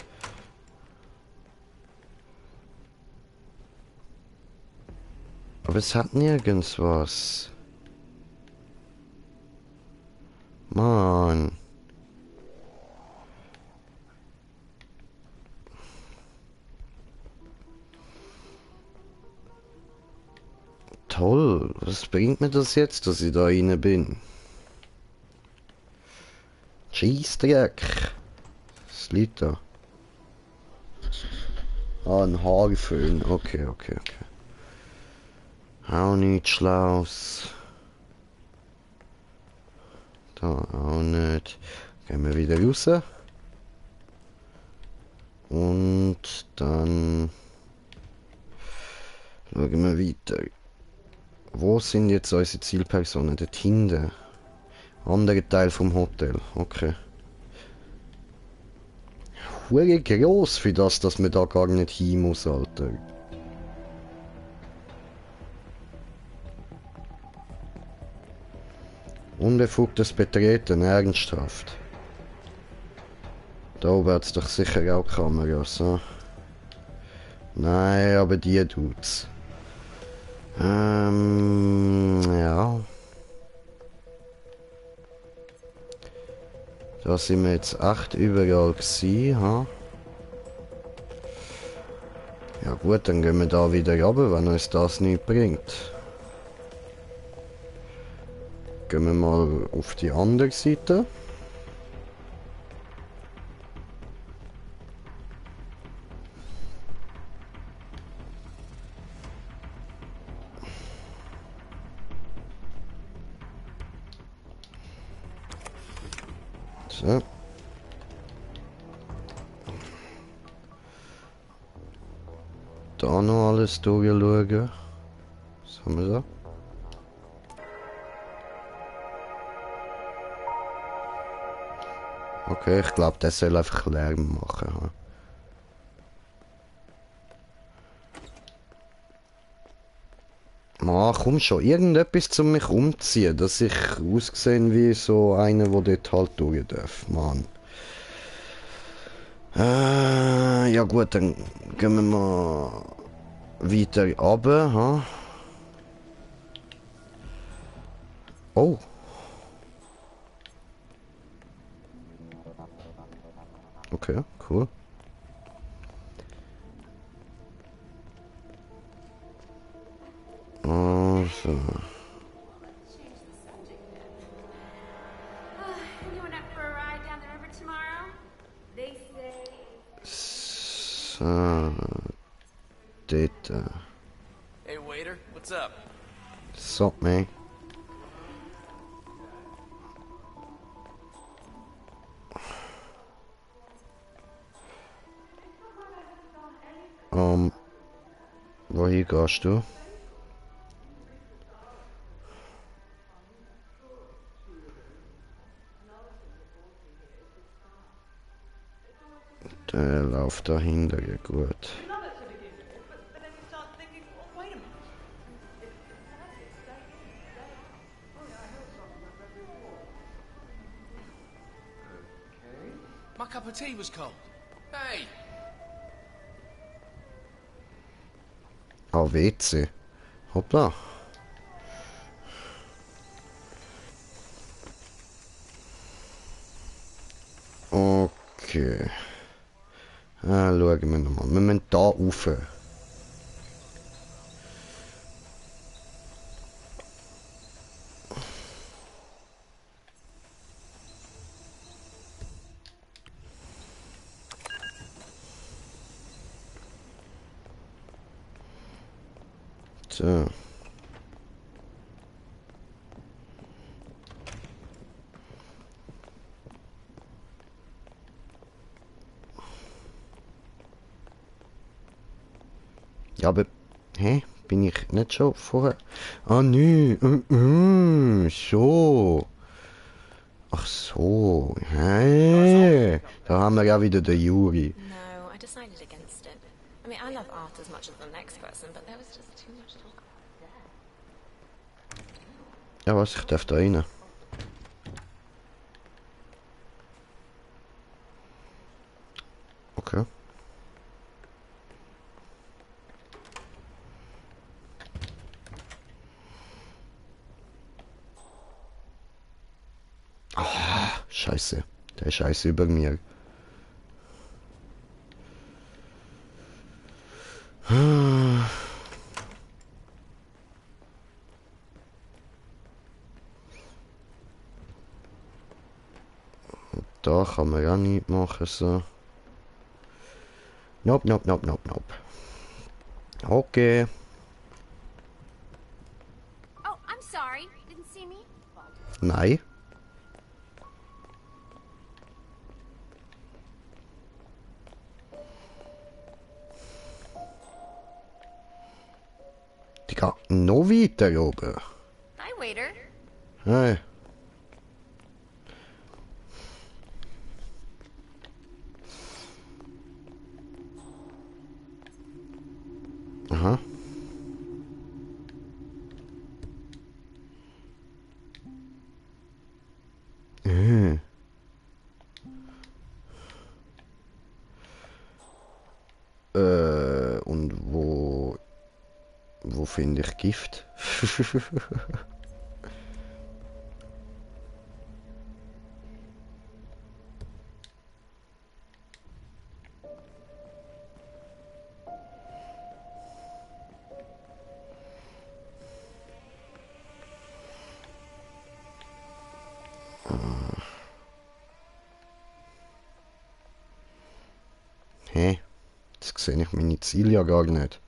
Aber es hat nirgends was. Mann. Toll, was bringt mir das jetzt, dass ich da rein bin? Scheissdreck. Was liegt da? Ah, ein Haarföhn. Okay. Auch nichts Schlaues. Da auch nicht. Gehen wir wieder raus. Und dann schauen wir weiter. Wo sind jetzt unsere Zielpersonen? Dort hinten. Anderer Teil vom Hotel. Okay. Hure gross für das, dass man da gar nicht hin muss, Alter. Unbefugtes Betreten, ernsthaft. Da oben hat es doch sicher auch Kameras, so. Nein, aber die tut's. Ja. Da sind wir jetzt echt überall gewesen, ha? Ja gut, dann gehen wir da wieder runter, wenn uns das nicht bringt. Gehen wir mal auf die andere Seite. So. Da noch alles durchschauen. Was haben wir da? Okay, ich glaube, der soll einfach Lärm machen. Komm schon, irgendetwas zum mich umziehen, dass ich aussehe wie so einer, der dort halt durch darf, Mann. Ja gut, dann gehen wir mal weiter runter, ha? Oh. Okay, cool. So. So. Data. Hey waiter, what's up? What's up, man? Wohin gehst du? Der läuft dahinter, ja gut. My cup of tea was cold. Hey! Ah, WC. Hoppla. Okay. Schauen wir nochmal. Wir müssen da rauf. So. Ja, aber... Hä? Bin ich nicht schon vorher... Ah, nö. So. Ach so. Hä? Da haben wir ja wieder den Juri. No, I decided against it. I mean, I love art as much as the next person, but there was just too much talk about that. Ja, was? Ich darf da rein. Okay. Ah, Scheiße. Der ist Scheiße über mir. Da kann man ja nichts machen, so. Nope, nope, nope, nope, nope. Okay. Oh, I'm sorry. Didn't see me? Nein. Die geht noch weiter oben. Hi, waiter. Hey. Aha. Wo finde ich Gift? Hä? Jetzt sehe ich meine Ziele ja gar nicht.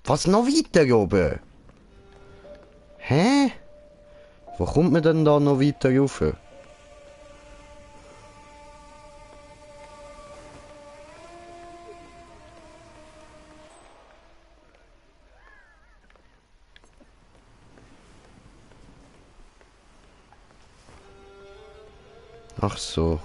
Was noch weiter oben? Hä? Wo kommt man denn da noch weiter rauf? Ach so.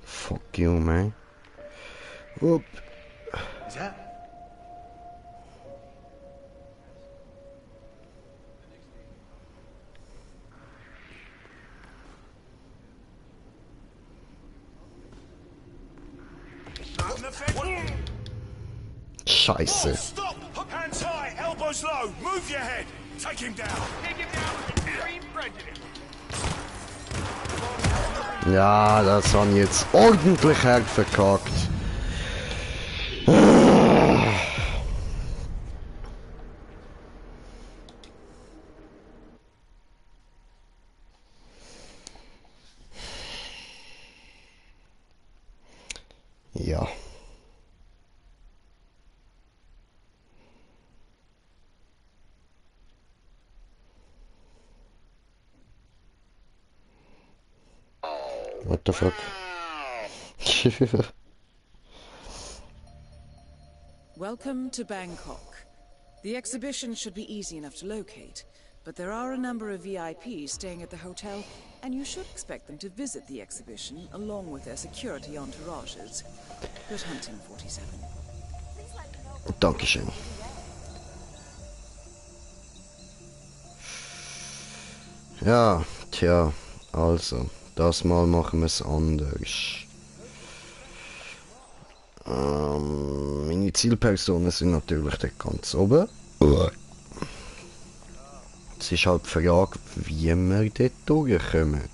Fuck you, man. Whoop. Is that? Scheiße. Stop! Hands high, elbows low. Move your head. Take him down. Take him down with extreme prejudice. Ja, das haben jetzt ordentlich hart verkackt. Ja. What the fuck? Welcome to Bangkok. The exhibition should be easy enough to locate, but there are a number of VIPs staying at the hotel, and you should expect them to visit the exhibition along with their security entourages. Good hunting, 47. Dankeschön. Ja, tja, also, das Mal machen wir es anders. Meine Zielpersonen sind natürlich dort ganz oben. Es ist halt die Frage, wie wir dort durchkommen.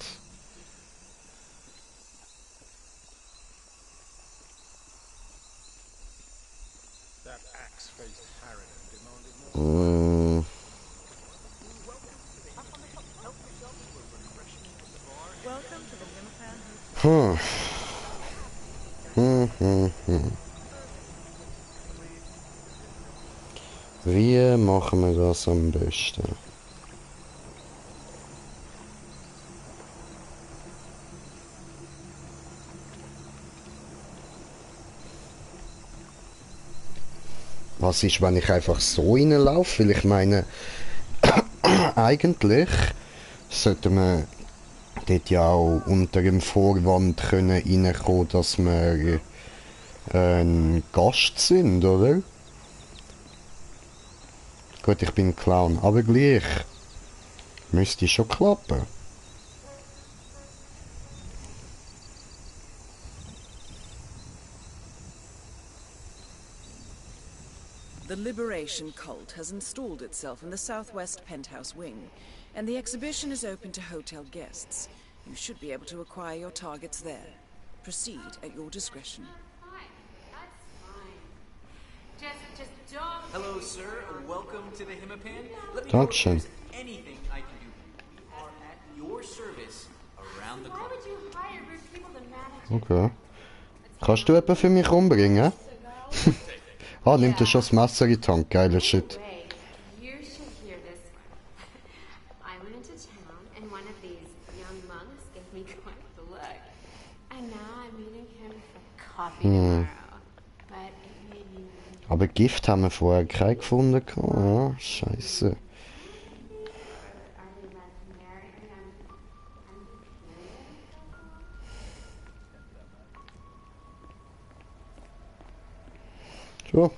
Wie machen wir das am besten? Was ist, wenn ich einfach so reinlaufe? Weil ich meine, eigentlich sollte man dort ja auch unter dem Vorwand können reinkommen, dass wir ein Gast sind, oder? Gut, ich bin Clown, aber gleich müsste schon klappen. The Liberation Cult has installed itself in the southwest penthouse wing, and the exhibition is open to hotel guests. You should be able to acquire your targets there. Proceed at your discretion. Just don't. Hello, sir. Welcome to the Hemapan. Let me know if Dankeschön. there's anything I can do. We are at your service around the Why clock. would you hire rude people to manage? Okay. Kannst du jemanden für mich umbringen? Ah, nimmt er schon das Messer in die Hand. Geiler Shit. Wait, you should hear this one. I went into town and one of these young monks gave me quite the look. And now I'm meeting him for coffee tomorrow. But it made me Aber Gift haben wir vorher keinen gefunden. Ja, scheiße. So.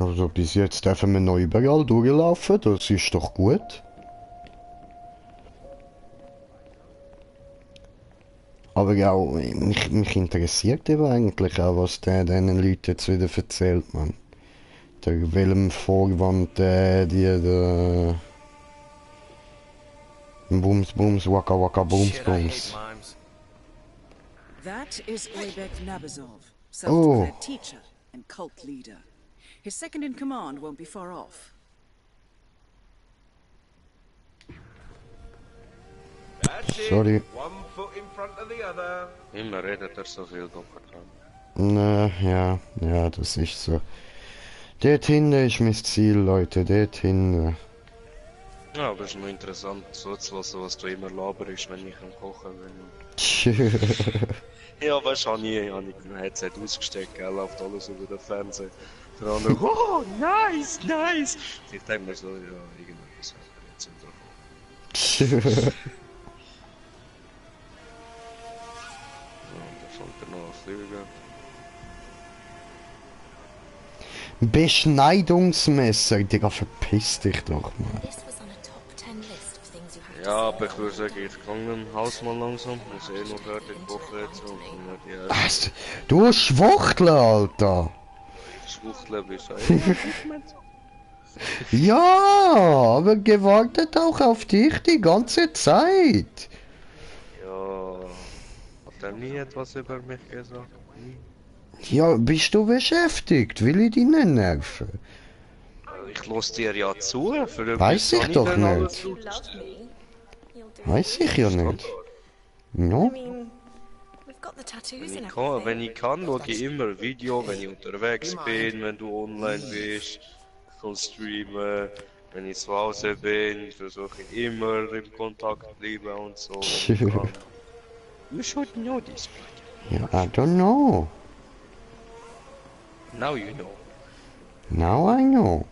Also bis jetzt dürfen wir noch überall durchlaufen, das ist doch gut. Aber ja, mich interessiert eben eigentlich auch, was der diesen Leuten jetzt wieder erzählt, man. Der welchem Vorwand die Bums Bums Waka Waka Bums Bums. That is Oybek Nabazov, self-declared teacher and cult leader. His second in command won't be far off. Sorry. One foot in front of the other. Immer redet so viel, Doktor. Ja, das ist so. Dort hinten ist mein Ziel, Leute, dort hinten. Ja, aber es ist nur interessant, so zu hören, was du immer laberst, wenn ich am Kochen bin. Ja, weißt du, ich ein Headset ausgesteckt, gell, läuft alles über den Fernseher. Der andere, oh, nice! Ich denke mir so, ja, irgendwas hat er jetzt hinterkommen. Da fängt er noch an fliegen. Beschneidungsmesser, Digga, verpiss dich doch, Mann. Ja, aber ich würde sagen, ich kann im Haus mal langsam. Muss noch fertig kochen jetzt und die Was? Du Schwuchtel, Alter! Schwuchtel bist du Ja, aber gewartet auch auf dich die ganze Zeit. Ja, hat er nie etwas über mich gesagt? Nie. Ja, bist du beschäftigt? Will ich dich nicht nerven? Ich lass dir ja zu. Weiß ich doch nicht. Weiß ich ja nicht. No? Wenn ich kann, schaue ich immer Video, wenn ich unterwegs bin, wenn du online bist. Ich kann streamen. Wenn ich zu Hause bin, versuche ich immer im Kontakt zu bleiben und so. You should know this, Ja, I don't know. Now you know. Now I know.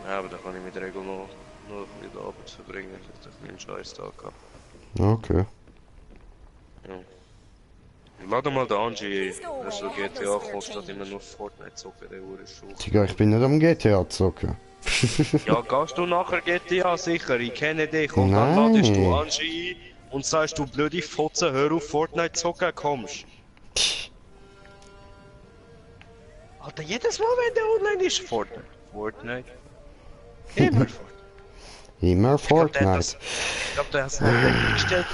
Ja, aber da kann ich mit Regel noch ein bisschen Arbeit verbringen, dass ich meinen scheiß Tag habe. Okay. Ja. Lade mal den Angie ein, der so GTA kommt, statt immer nur Fortnite zocken, der Uhr ist schon. Digga, ich bin nicht am GTA zocken. Ja, gehst du nachher GTA sicher, ich kenne dich und dann ladest du Angie ein und sagst du blöde Fotze, hör auf Fortnite zocken, kommst. Alter, jedes Mal wenn der online ist, Fortnite. Immer Fortnite. Immer Fortnite. Ich glaube, der hat es nicht eingestellt.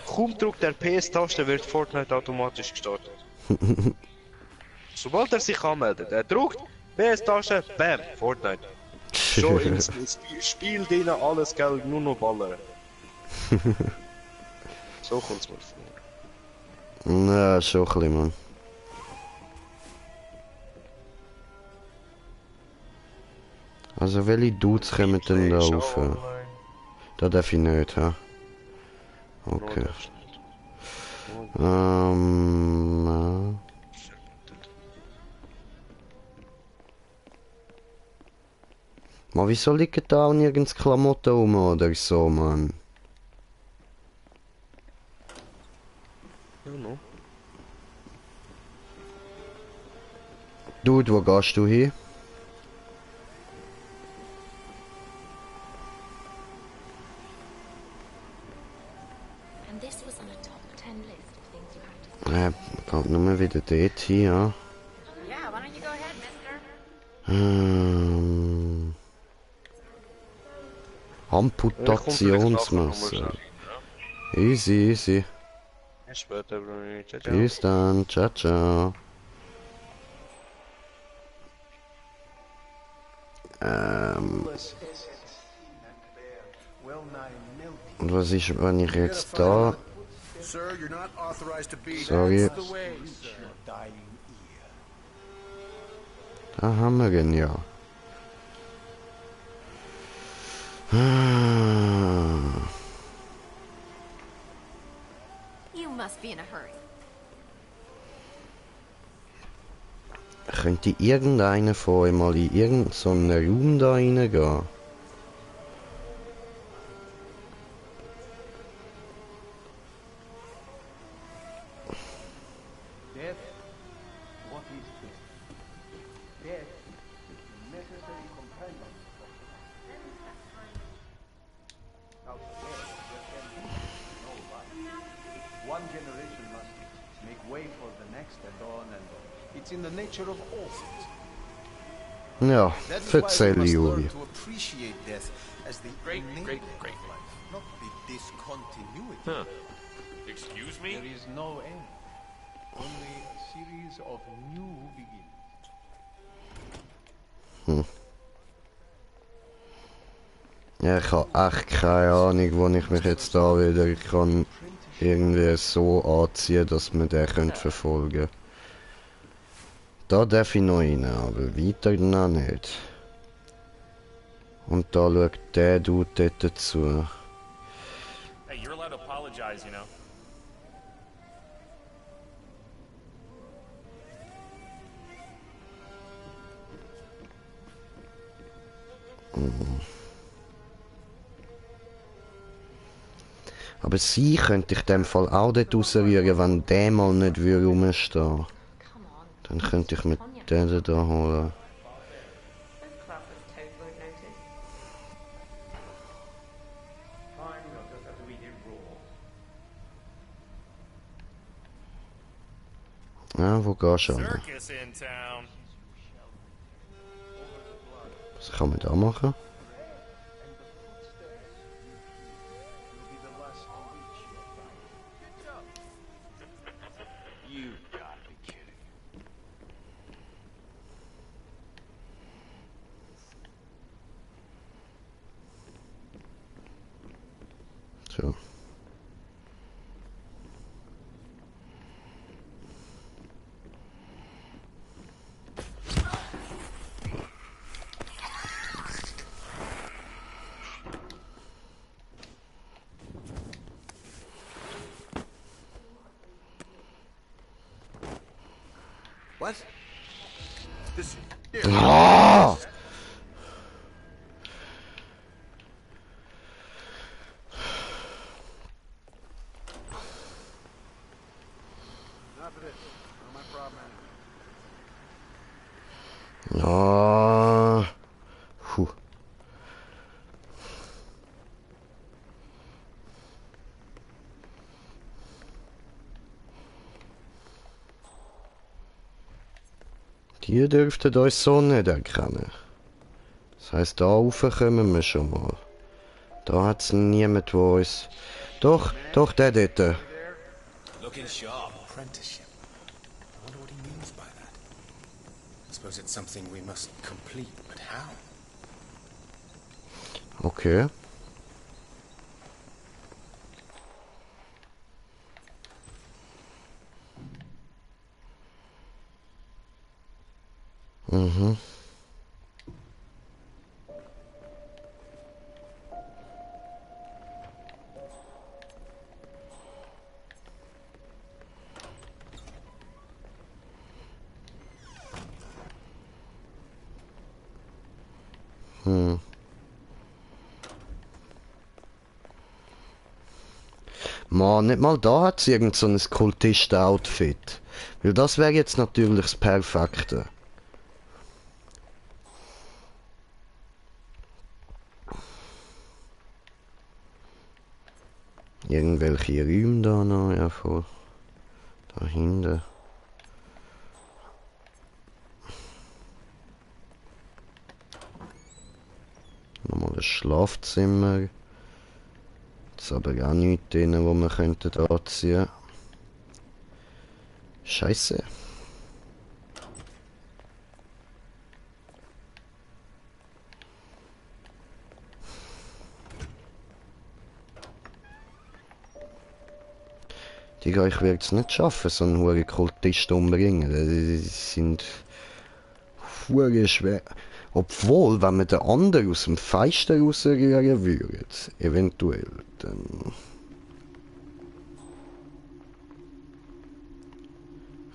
Kaum drückt der PS-Taste, wird Fortnite automatisch gestartet. Sobald er sich anmeldet, er drückt PS-Taste, bam, Fortnite. Schon ins Spiel drin, alles Geld, nur noch ballern. So kommt's mir vor. Ja, schon ein bisschen, Mann. Also welche Dudes kommen denn da rauf? Da darf ich nicht, ha? Okay. Mal, wieso liegen da auch nirgends Klamotten rum oder so, Mann? Ja, no. Dude, wo gehst du hin? Kommt nur wieder dort hin, ja. Amputationsmesser. Easy. Später, Bruno. Ciao, ciao. Bis dann. Ciao, ciao. Und was ist, wenn ich jetzt da... Sorry. Da haben wir ihn ja. Könnte irgendeiner von euch mal in irgendeinen so einen Raum da reingehen? It's in the nature of all things. Ja, That is why we erzähl, must Juri. learn to appreciate death as the Great life, life. not the discontinuity. Huh. Excuse me? There is no end. Only a series of new beginnings. Hm. Ja, ich habe echt keine Ahnung, wo ich mich jetzt da wieder kann irgendwie so anziehen, dass man den könnte verfolgen. Da darf ich noch rein, aber weiter noch nicht. Und da schaut der Dude dort dazu. Hey, you're allowed to apologize, you know. Aber sie könnte ich in dem Fall auch dort rausrühren, wenn der mal nicht rumstehen. Dann könnte ich mit den da holen. Ja, wo gehst du an? Circus in town. Was kann man da machen? You gotta be kidding. So. What? This. Ah! Enough of this. Not my problem anymore. Ja. Puh. Die dürften uns so nicht erkennen. Das heisst, da rauf kommen wir schon mal. Da hat's niemand, der uns... Doch, der dort. Looking sharp. Apprenticeship. I wonder what he means by that. I suppose it's something we must complete, but how? Okay. Mhm. Mann, nicht mal da hat sie irgend so ein Kultisten-Outfit. Weil das wäre jetzt natürlich das Perfekte. Irgendwelche Räume da noch, ja voll. Da hinten. Nochmal ein Schlafzimmer. Jetzt aber auch nichts drin, wo man könnte anziehen. Scheiße. Digga, ich werde es nicht schaffen, so einen hohen Kultist umbringen. Die sind hure schwer. Obwohl, wenn man den anderen aus dem Feister rausrühren würde, eventuell, dann...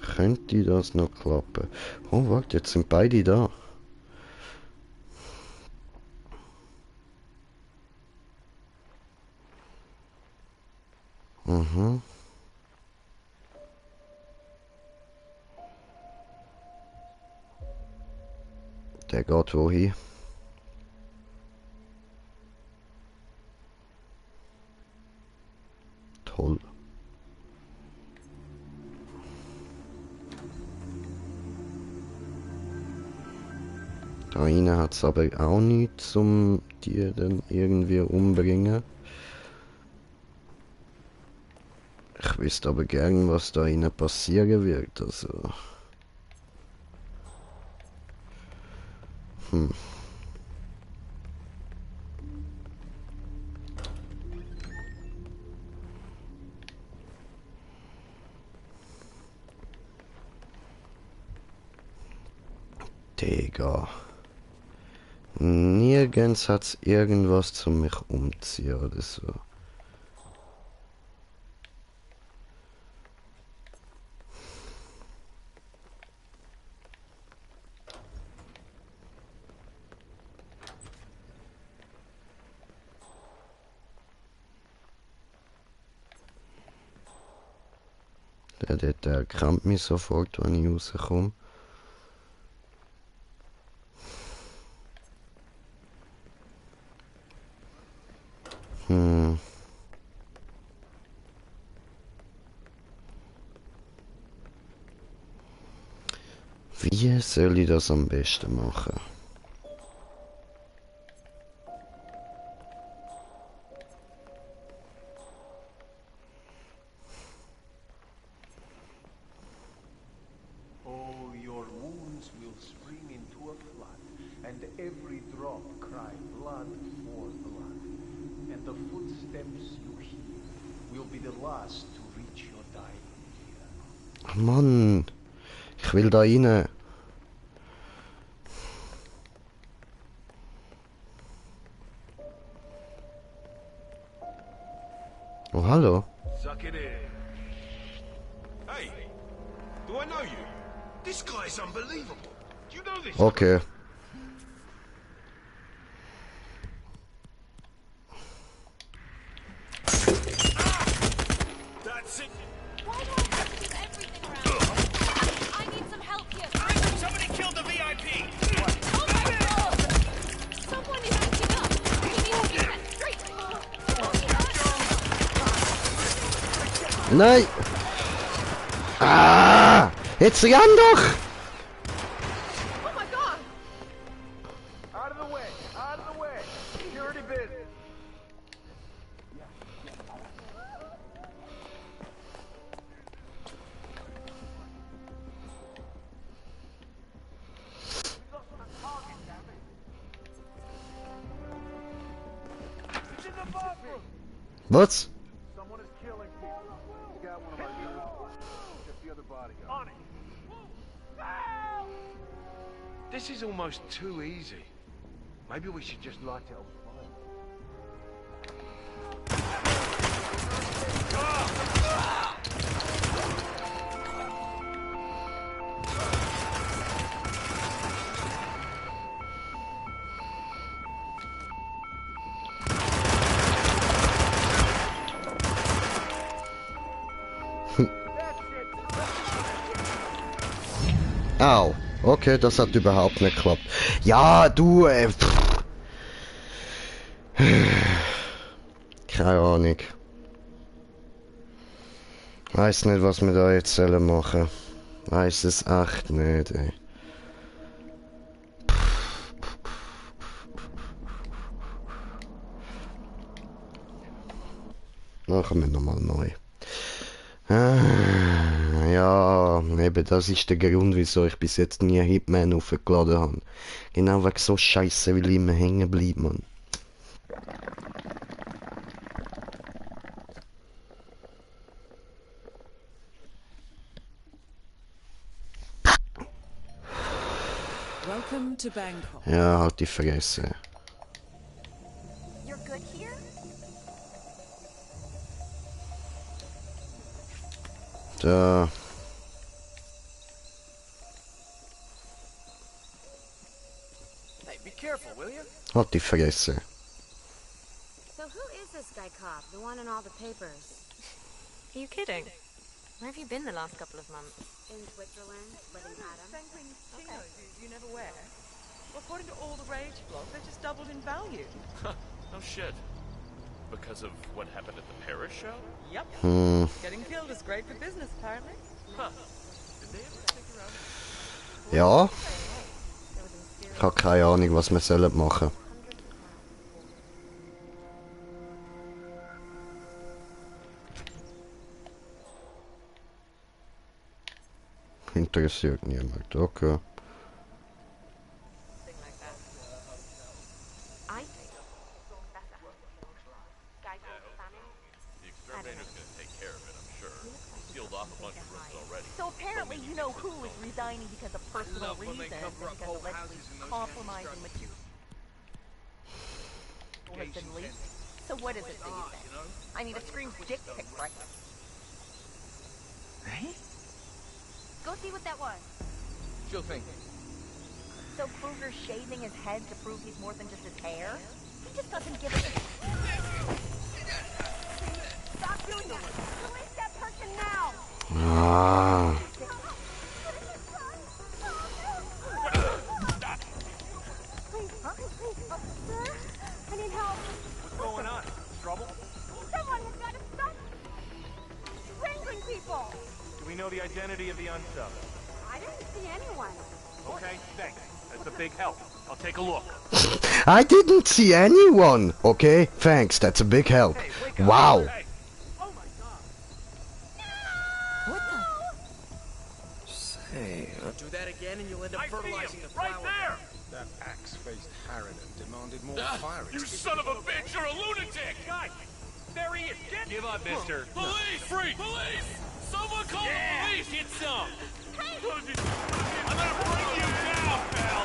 könnte das noch klappen. Oh, warte, jetzt sind beide da. Mhm. Der geht wohin? Toll. Da rein hat es aber auch nichts, um die dann irgendwie umbringen. Ich wüsste aber gern, was da rein passieren wird, also... Digga. Nirgends hat's irgendwas zum mich umziehen oder so. Der krampft mich sofort, wenn ich rauskomme. Wie soll ich das am besten machen? Oh, your wounds will spring into a flood, and every drop cry blood for blood. And the footsteps you hear will be the last to reach your dying ear. Ach Mann, ich will da rein. Oh, hallo. Suck it in. Hey, do I know you? This guy is unbelievable. Do you know this? Okay. That's it. Why do I have to do everything around? I need some help here. Somebody killed the VIP. Oh my god! Someone is acting up. We need to get that straight. Nein! Ah! Jetzt ran doch! Oh my god! Out of the way! Out of the way! Security business! He's in the bathroom! Was? Someone is killing people. He's got one of our units. Get the other body On it! This is almost too easy. Maybe we should just light it on fire. Au. Okay, das hat überhaupt nicht geklappt. Ja, du, keine Ahnung. Weiß nicht, was wir da jetzt sollen machen. Weiß es echt nicht, ey. Machen wir nochmal neu. Ja, eben das ist der Grund, wieso ich bis jetzt nie Hitman aufgeladen habe. Genau wegen so Scheiße will ich immer hängen bleiben, Mann. Welcome to Bangkok. Ja, halt die Fresse. You're good here? Da. Hey, be careful, will you? Halt die Fresse. So who is this guy cop, the one in all the papers? Are you kidding? Where have you been the last couple of months? In Switzerland, living Adam. Sanguine chinos you never wear. Well, according to all the rage blogs, they just doubled in value. No shit. Because of what happened at the Paris show? Yep. Getting killed is great for business, apparently. Huh. Did they ever stick around? Ja. There was a mysterious Ich habe keine Ahnung, was wir sollen machen. Interessiert niemand, okay. So apparently you know who is resigning because of personal reasons and because allegedly compromising material has been leaked. So what is it that you think? I mean, it screams dick pic, right? Right? Go see what that was. Sure thing. So Kruger's shaving his head to prove he's more than just his hair? He just doesn't give a... Stop doing that! Release that person now! Ah. Please, officer? I need help. What's going on? Trouble? Someone has got to stop strangling people! Do we know the identity of the unsub? I didn't see anyone. Okay, thanks. That's a big help. I'll take a look. I didn't see anyone. Okay, thanks. That's a big help. Wow. Hey. Hey, Do that again and you'll end up fertilizing the Right flower. there! That axe-faced Harridan demanded more fire You extinguishers. son of a bitch, you're a lunatic! Guy! There he is! Give up, mister! Police! Freak! Police! Someone call the police! Get some! I'm gonna bring you down, pal!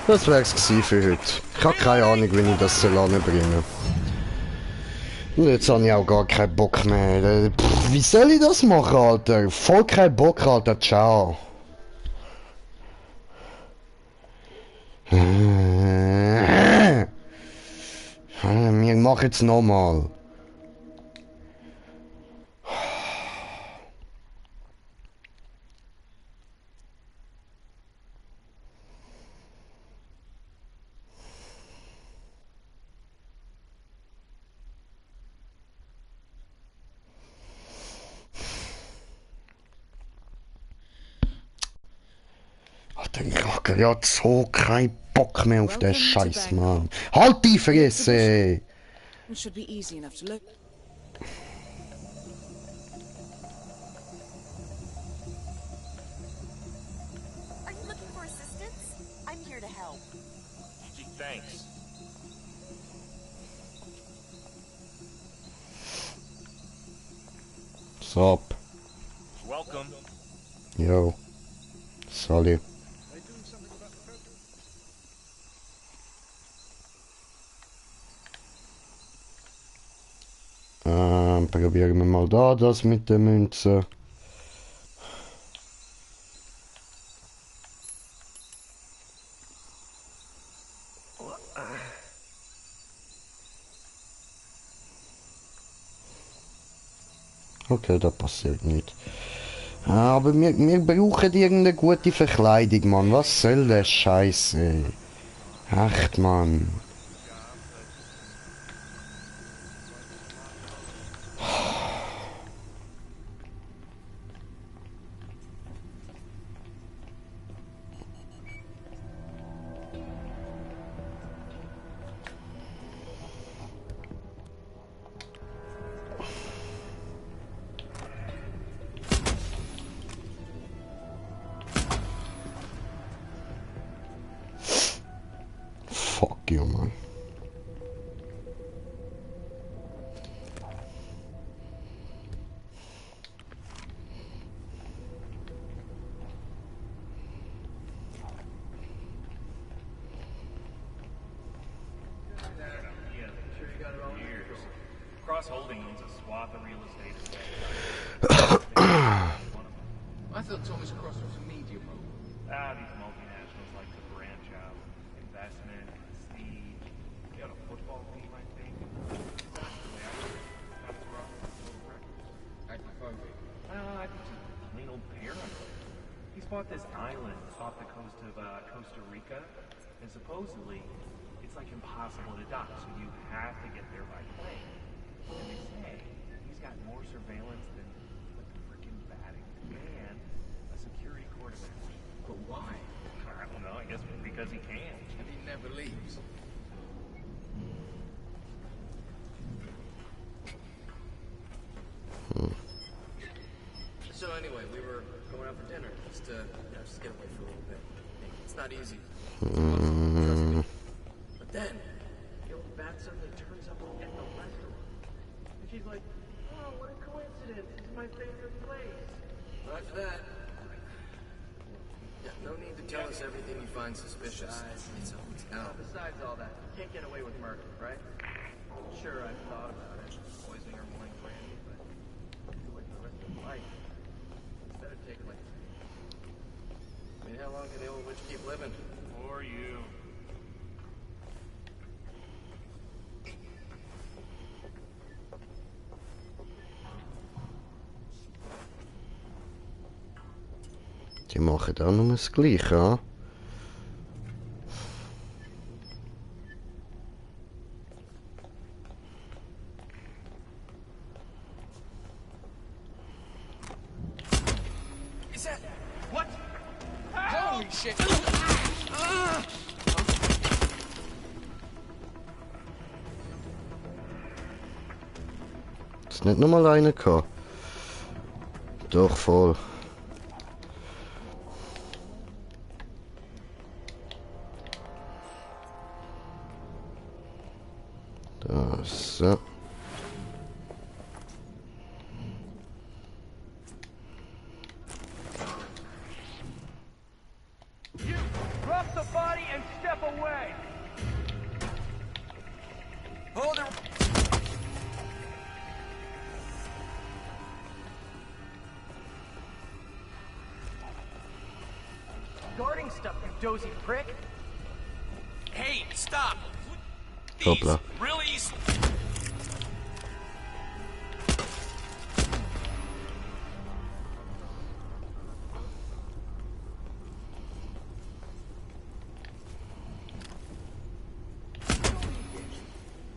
Das wär's gewesen für heute. Ich habe keine Ahnung, wie ich das soll anbringen. Und jetzt habe ich auch gar keinen Bock mehr. Pff, wie soll ich das machen, Alter? Voll keinen Bock, Alter. Ciao. Wir machen jetzt nochmal. Ich hab grad so keinen Bock mehr auf den Scheiß, Mann. Halt die Fresse! It should be easy enough to look. Are you looking for assistance? I'm here to help. Gee, thanks. Sup? Welcome. Yo. Sorry. Probieren wir mal da das mit der Münze. Okay, da passiert nichts. Aber wir brauchen irgendeine gute Verkleidung, Mann. Was soll der Scheiß, ey? Echt, Mann. Fuck you, man. Cross Holding owns a swath of real estate. I thought Thomas Cross was a media mogul. These multinationals like to branch out. Investment, prestige. They got a football team, I think. Agrophobic. I think it's a plain old paranoid. He's bought this island off the coast of Costa Rica, and supposedly it's like impossible to dock, so you have to get there by plane. And they say he's got more surveillance than like the freaking Vatican and a security court of action. But why? I don't know, I guess because he can. And he never leaves. So anyway, we were going out for dinner, just to, just get away for a little bit. It's not easy. Trust me. But then, the old bat suddenly turns up at the restaurant. And she's like, oh, what a coincidence. It's my favorite place. But after that, yeah, no need to tell us everything you find suspicious. Besides all that, you can't get away with murder, right? Sure, I've thought about it, poisoning her morning brandy, but do it the rest of your life. Instead of taking like, I mean, how long can the old witch keep living? Or you. Die machen auch nur das Gleiche, ja? Is that... What? Holy shit! Ist nicht nur mal einer gehabt. Doch, voll. So. You drop the body and step away. Hold it. Guarding stuff, you dozy prick. Hey, stop. Hoppla. Really?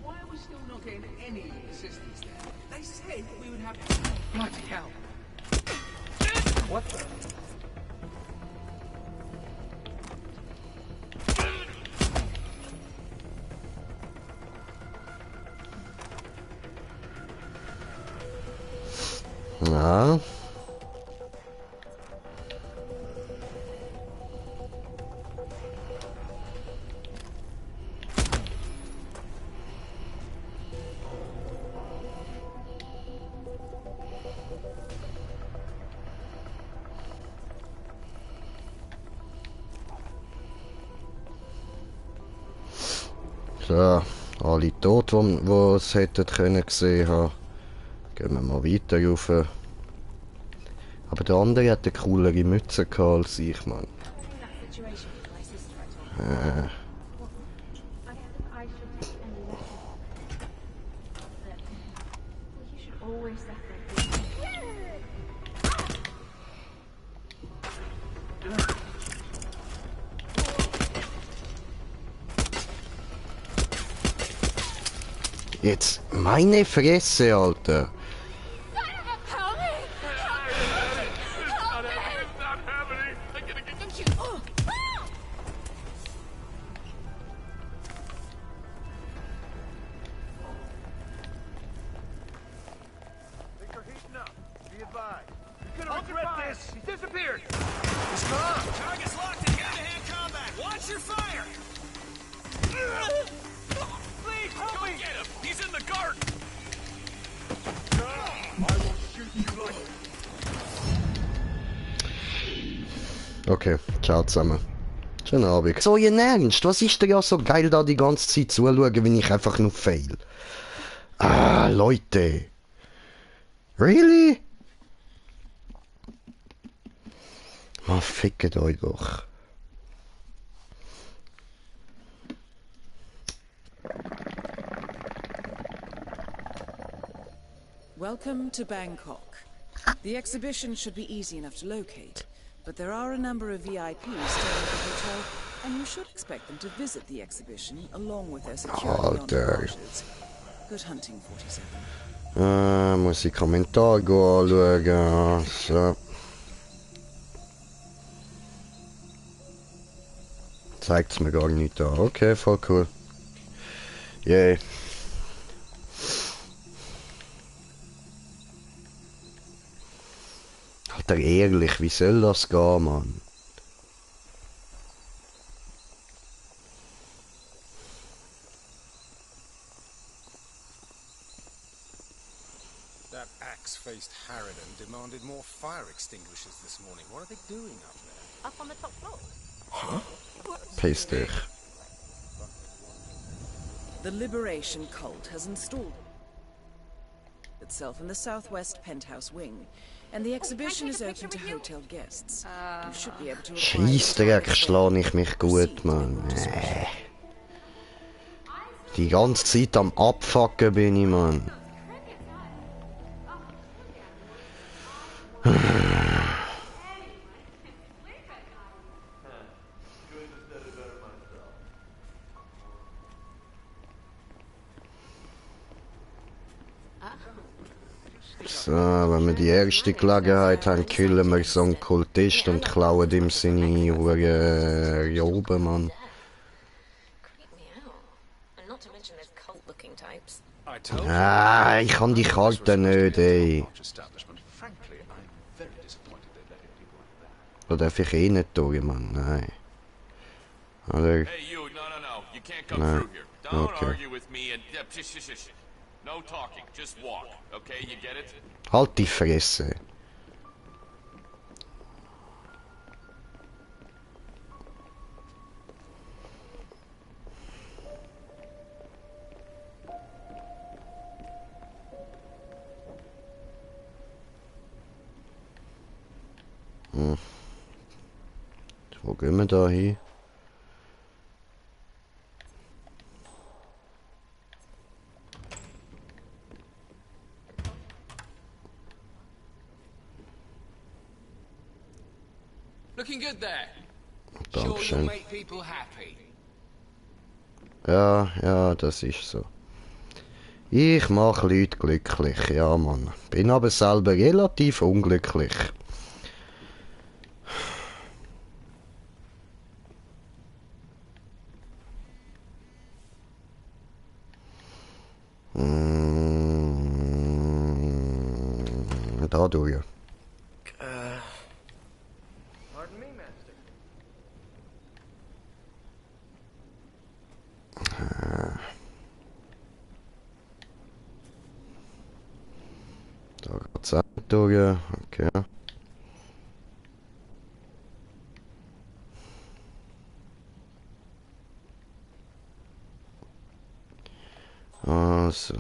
Why are we still not getting any assistance there? They said we would have... Bloody hell. What the... Na. So, alle tot, die es hätten können gesehen haben. Gehen wir mal weiter rauf. Aber der andere hat eine coolere Mütze gehabt als ich, Mann. Jetzt meine Fresse, Alter. Okay, ciao zusammen. Schönen Abend. So, ihr Ernst? Was ist denn ja so geil, da die ganze Zeit zuschauen, wenn ich einfach nur fail? Ah, Leute. Really? Man, fickt euch doch. Welcome to Bangkok. The exhibition should be easy enough to locate, but there are a number of VIPs staying at the hotel, and you should expect them to visit the exhibition along with their security entourages. Good hunting, 47. Muss ich Kommentar anschauen. So. zeigt's mir gar nicht an. Okay, voll cool. Yay. Alter, ehrlich, wie soll das gehen, Mann? That axe-faced harridan demanded more fire extinguishers this morning. What are they doing up there? Up on the top floor. Piss dich. The Liberation Cult has installed itself in the southwest penthouse wing, and the exhibition is open to hotel guests. You should be able to Scheissdreck schlage ich mich gut, Mann. Die ganze Zeit am Abfucken bin ich, Mann. So, wenn wir die erste Gelegenheit haben, killen wir so einen Kultist und klauen ihm seine Hure oben, Mann. Ah, ich kann die Karte nicht, ey. Da darf ich eh nicht durch, Mann, nein. Oder? Nein, okay. No talking, just walk. Okay, you get it? Halt die Fresse. Wo gehen wir da hin? Looking good there. Dankeschön. Ja, ja, das ist so. Ich mache Leute glücklich, ja Mann. Bin aber selber relativ unglücklich. Da durch. Pardon me, Master. Da geht's auch durch, okay. Also,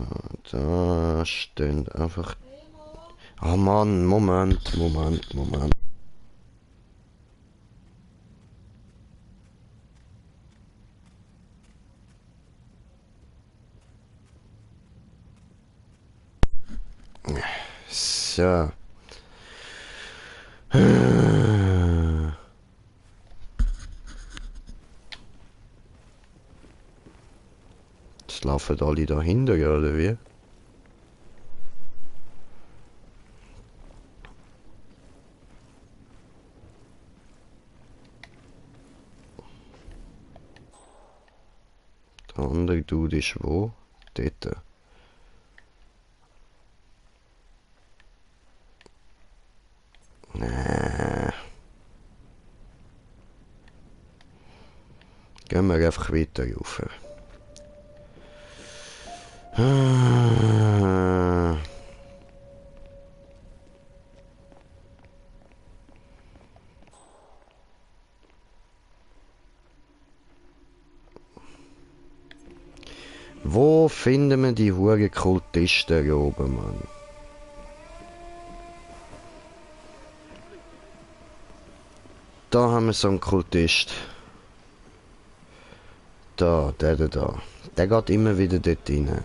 da stehen einfach... Ah Mann, Moment. So. Jetzt laufen alle dahinter, ja, oder wie? Der andere Dude ist wo? Dort. Nee. Gehen wir einfach weiter rauf. Wo finden wir die hure Kultisten hier oben, Mann? Da haben wir so einen Kultist. Da, der da. Der geht immer wieder dort rein.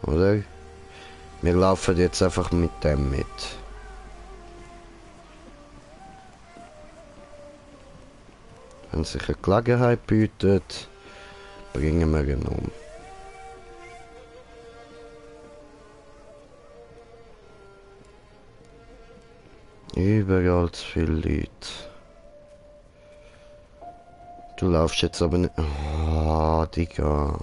Oder? Wir laufen jetzt einfach mit dem mit. Wenn sich eine Gelegenheit bietet, bringen wir ihn um. Überall zu viele Leute. Du laufst jetzt aber nicht... Ah, Digga.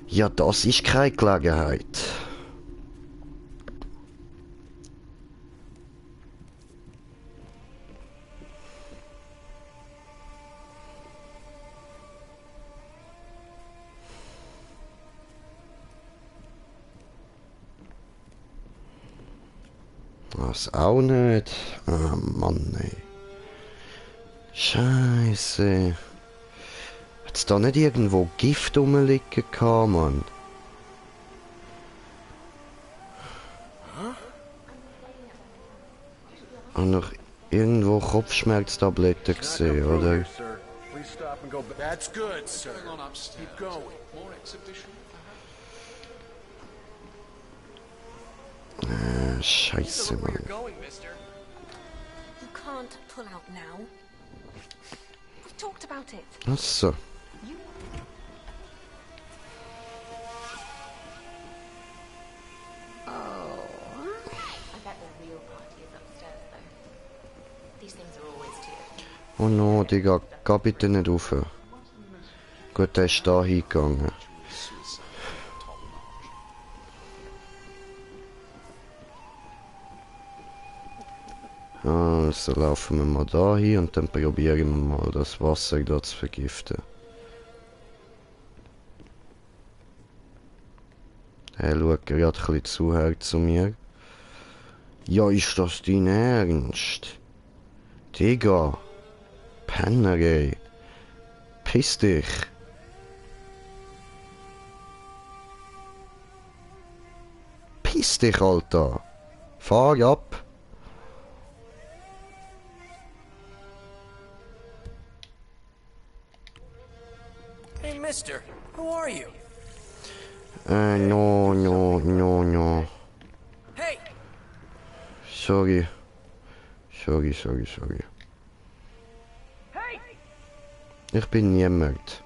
Ja, das ist keine Gelegenheit. Das auch nicht. Ah, Mann, ey. Scheiße. Hat's da nicht irgendwo Gift rumliegen gehabt, Mann? Und noch irgendwo Kopfschmerztabletten gesehen, oder? That's good, sir. Keep going. More exhibition? Scheiße, Mann. You can't pull out now. We talked about it. Ach so. Oh. I bet the real party is upstairs, though. These things are always too. Oh no, Digga, geh bitte nicht rauf. Gut, der ist da hingegangen. Also laufen wir mal da hin und dann probieren wir mal das Wasser da zu vergiften. Er schaut gerade ein bisschen zu her zu mir. Ja, ist das dein Ernst? Digga. Penner, ey. Piss dich. Piss dich, Alter. Fahr ab. Hey, mister, who are you? No. Hey! Sorry. Hey! Ich bin niemand.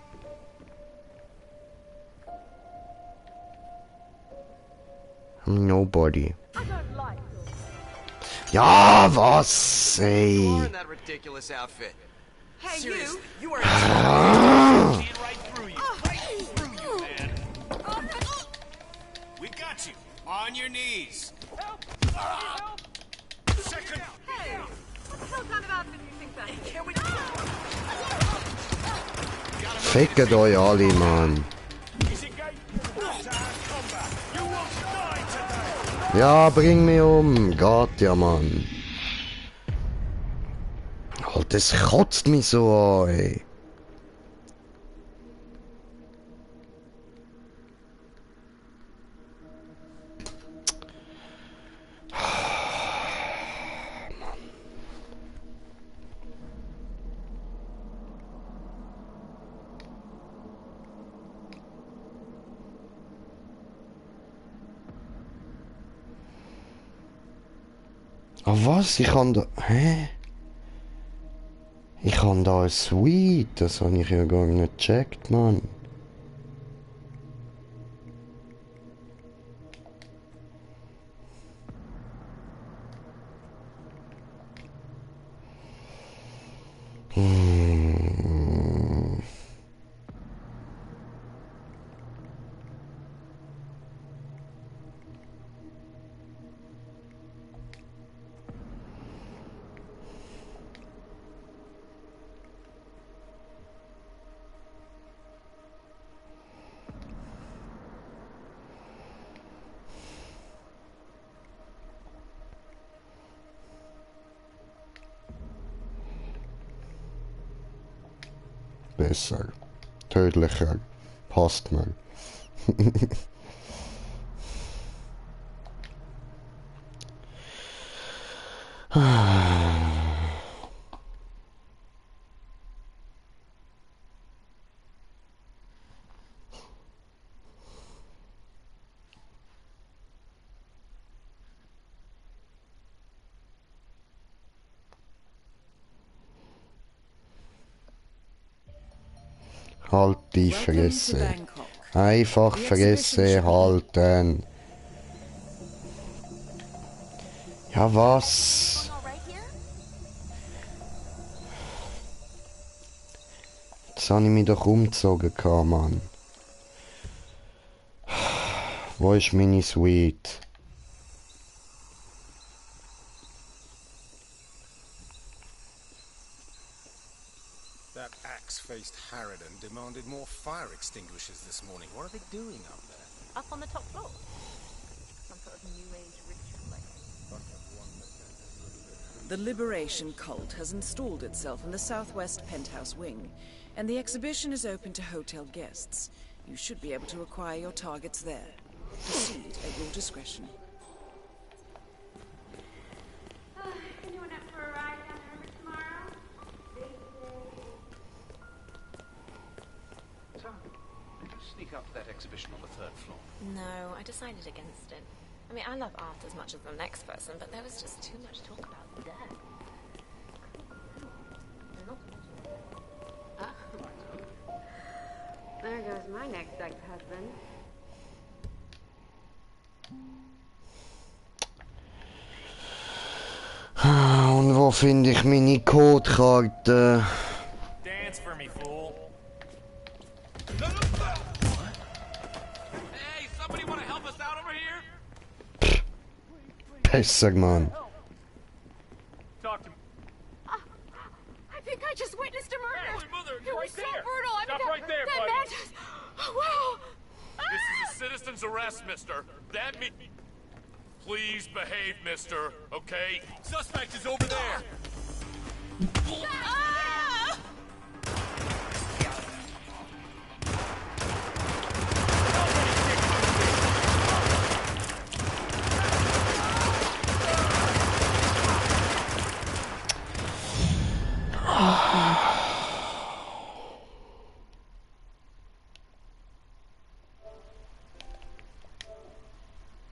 I'm nobody. Ja, was, ey? In that ridiculous outfit. Hey, Seriously, you are Right through you. Right through you, man. We got you. On your knees. Help! Second. Hey! What the hell kind of outfit do you think that is? Can we... Fickt euch alle, Mann. Ja, bring mich um. Geht ja, Mann. Alter, das kotzt mich so an, ey. Ah, was? Ich kann da... Hä? Ich kann da ein Suite? Das habe ich ja gar nicht gecheckt, Mann. Besser. Tödlicher. Passt mir. Halt die Welcome to Fresse. Bangkok. Einfach Fresse halten. Ja, was? Jetzt habe ich mich doch umgezogen, Mann. Wo ist meine Suite? That axe-faced harridan demanded more fire extinguishers this morning. What are they doing up there? Up on the top floor. Some sort of new age ritual, like. The Liberation Cult has installed itself in the southwest penthouse wing, and the exhibition is open to hotel guests. You should be able to acquire your targets there. Proceed at your discretion. Anyone up for a ride down the river tomorrow? So, sneak up to that exhibition on the 3rd floor. No, I decided against it. I mean, I love art as much as the next person, but there was just too much talk about death. There goes my next ex-husband. Und wo finde ich meine Codekarte? Dance for me, fool. Hey, somebody want to help us out over here? Besser, Mann. Talk to me. I think I just witnessed a murder. Holy mother, It was right so there. brutal. I mean, Stop right there, that buddy. man just... Oh, wow. This is a citizen's arrest, mister. That means... Please behave, mister, okay? Suspect is over there. Ah!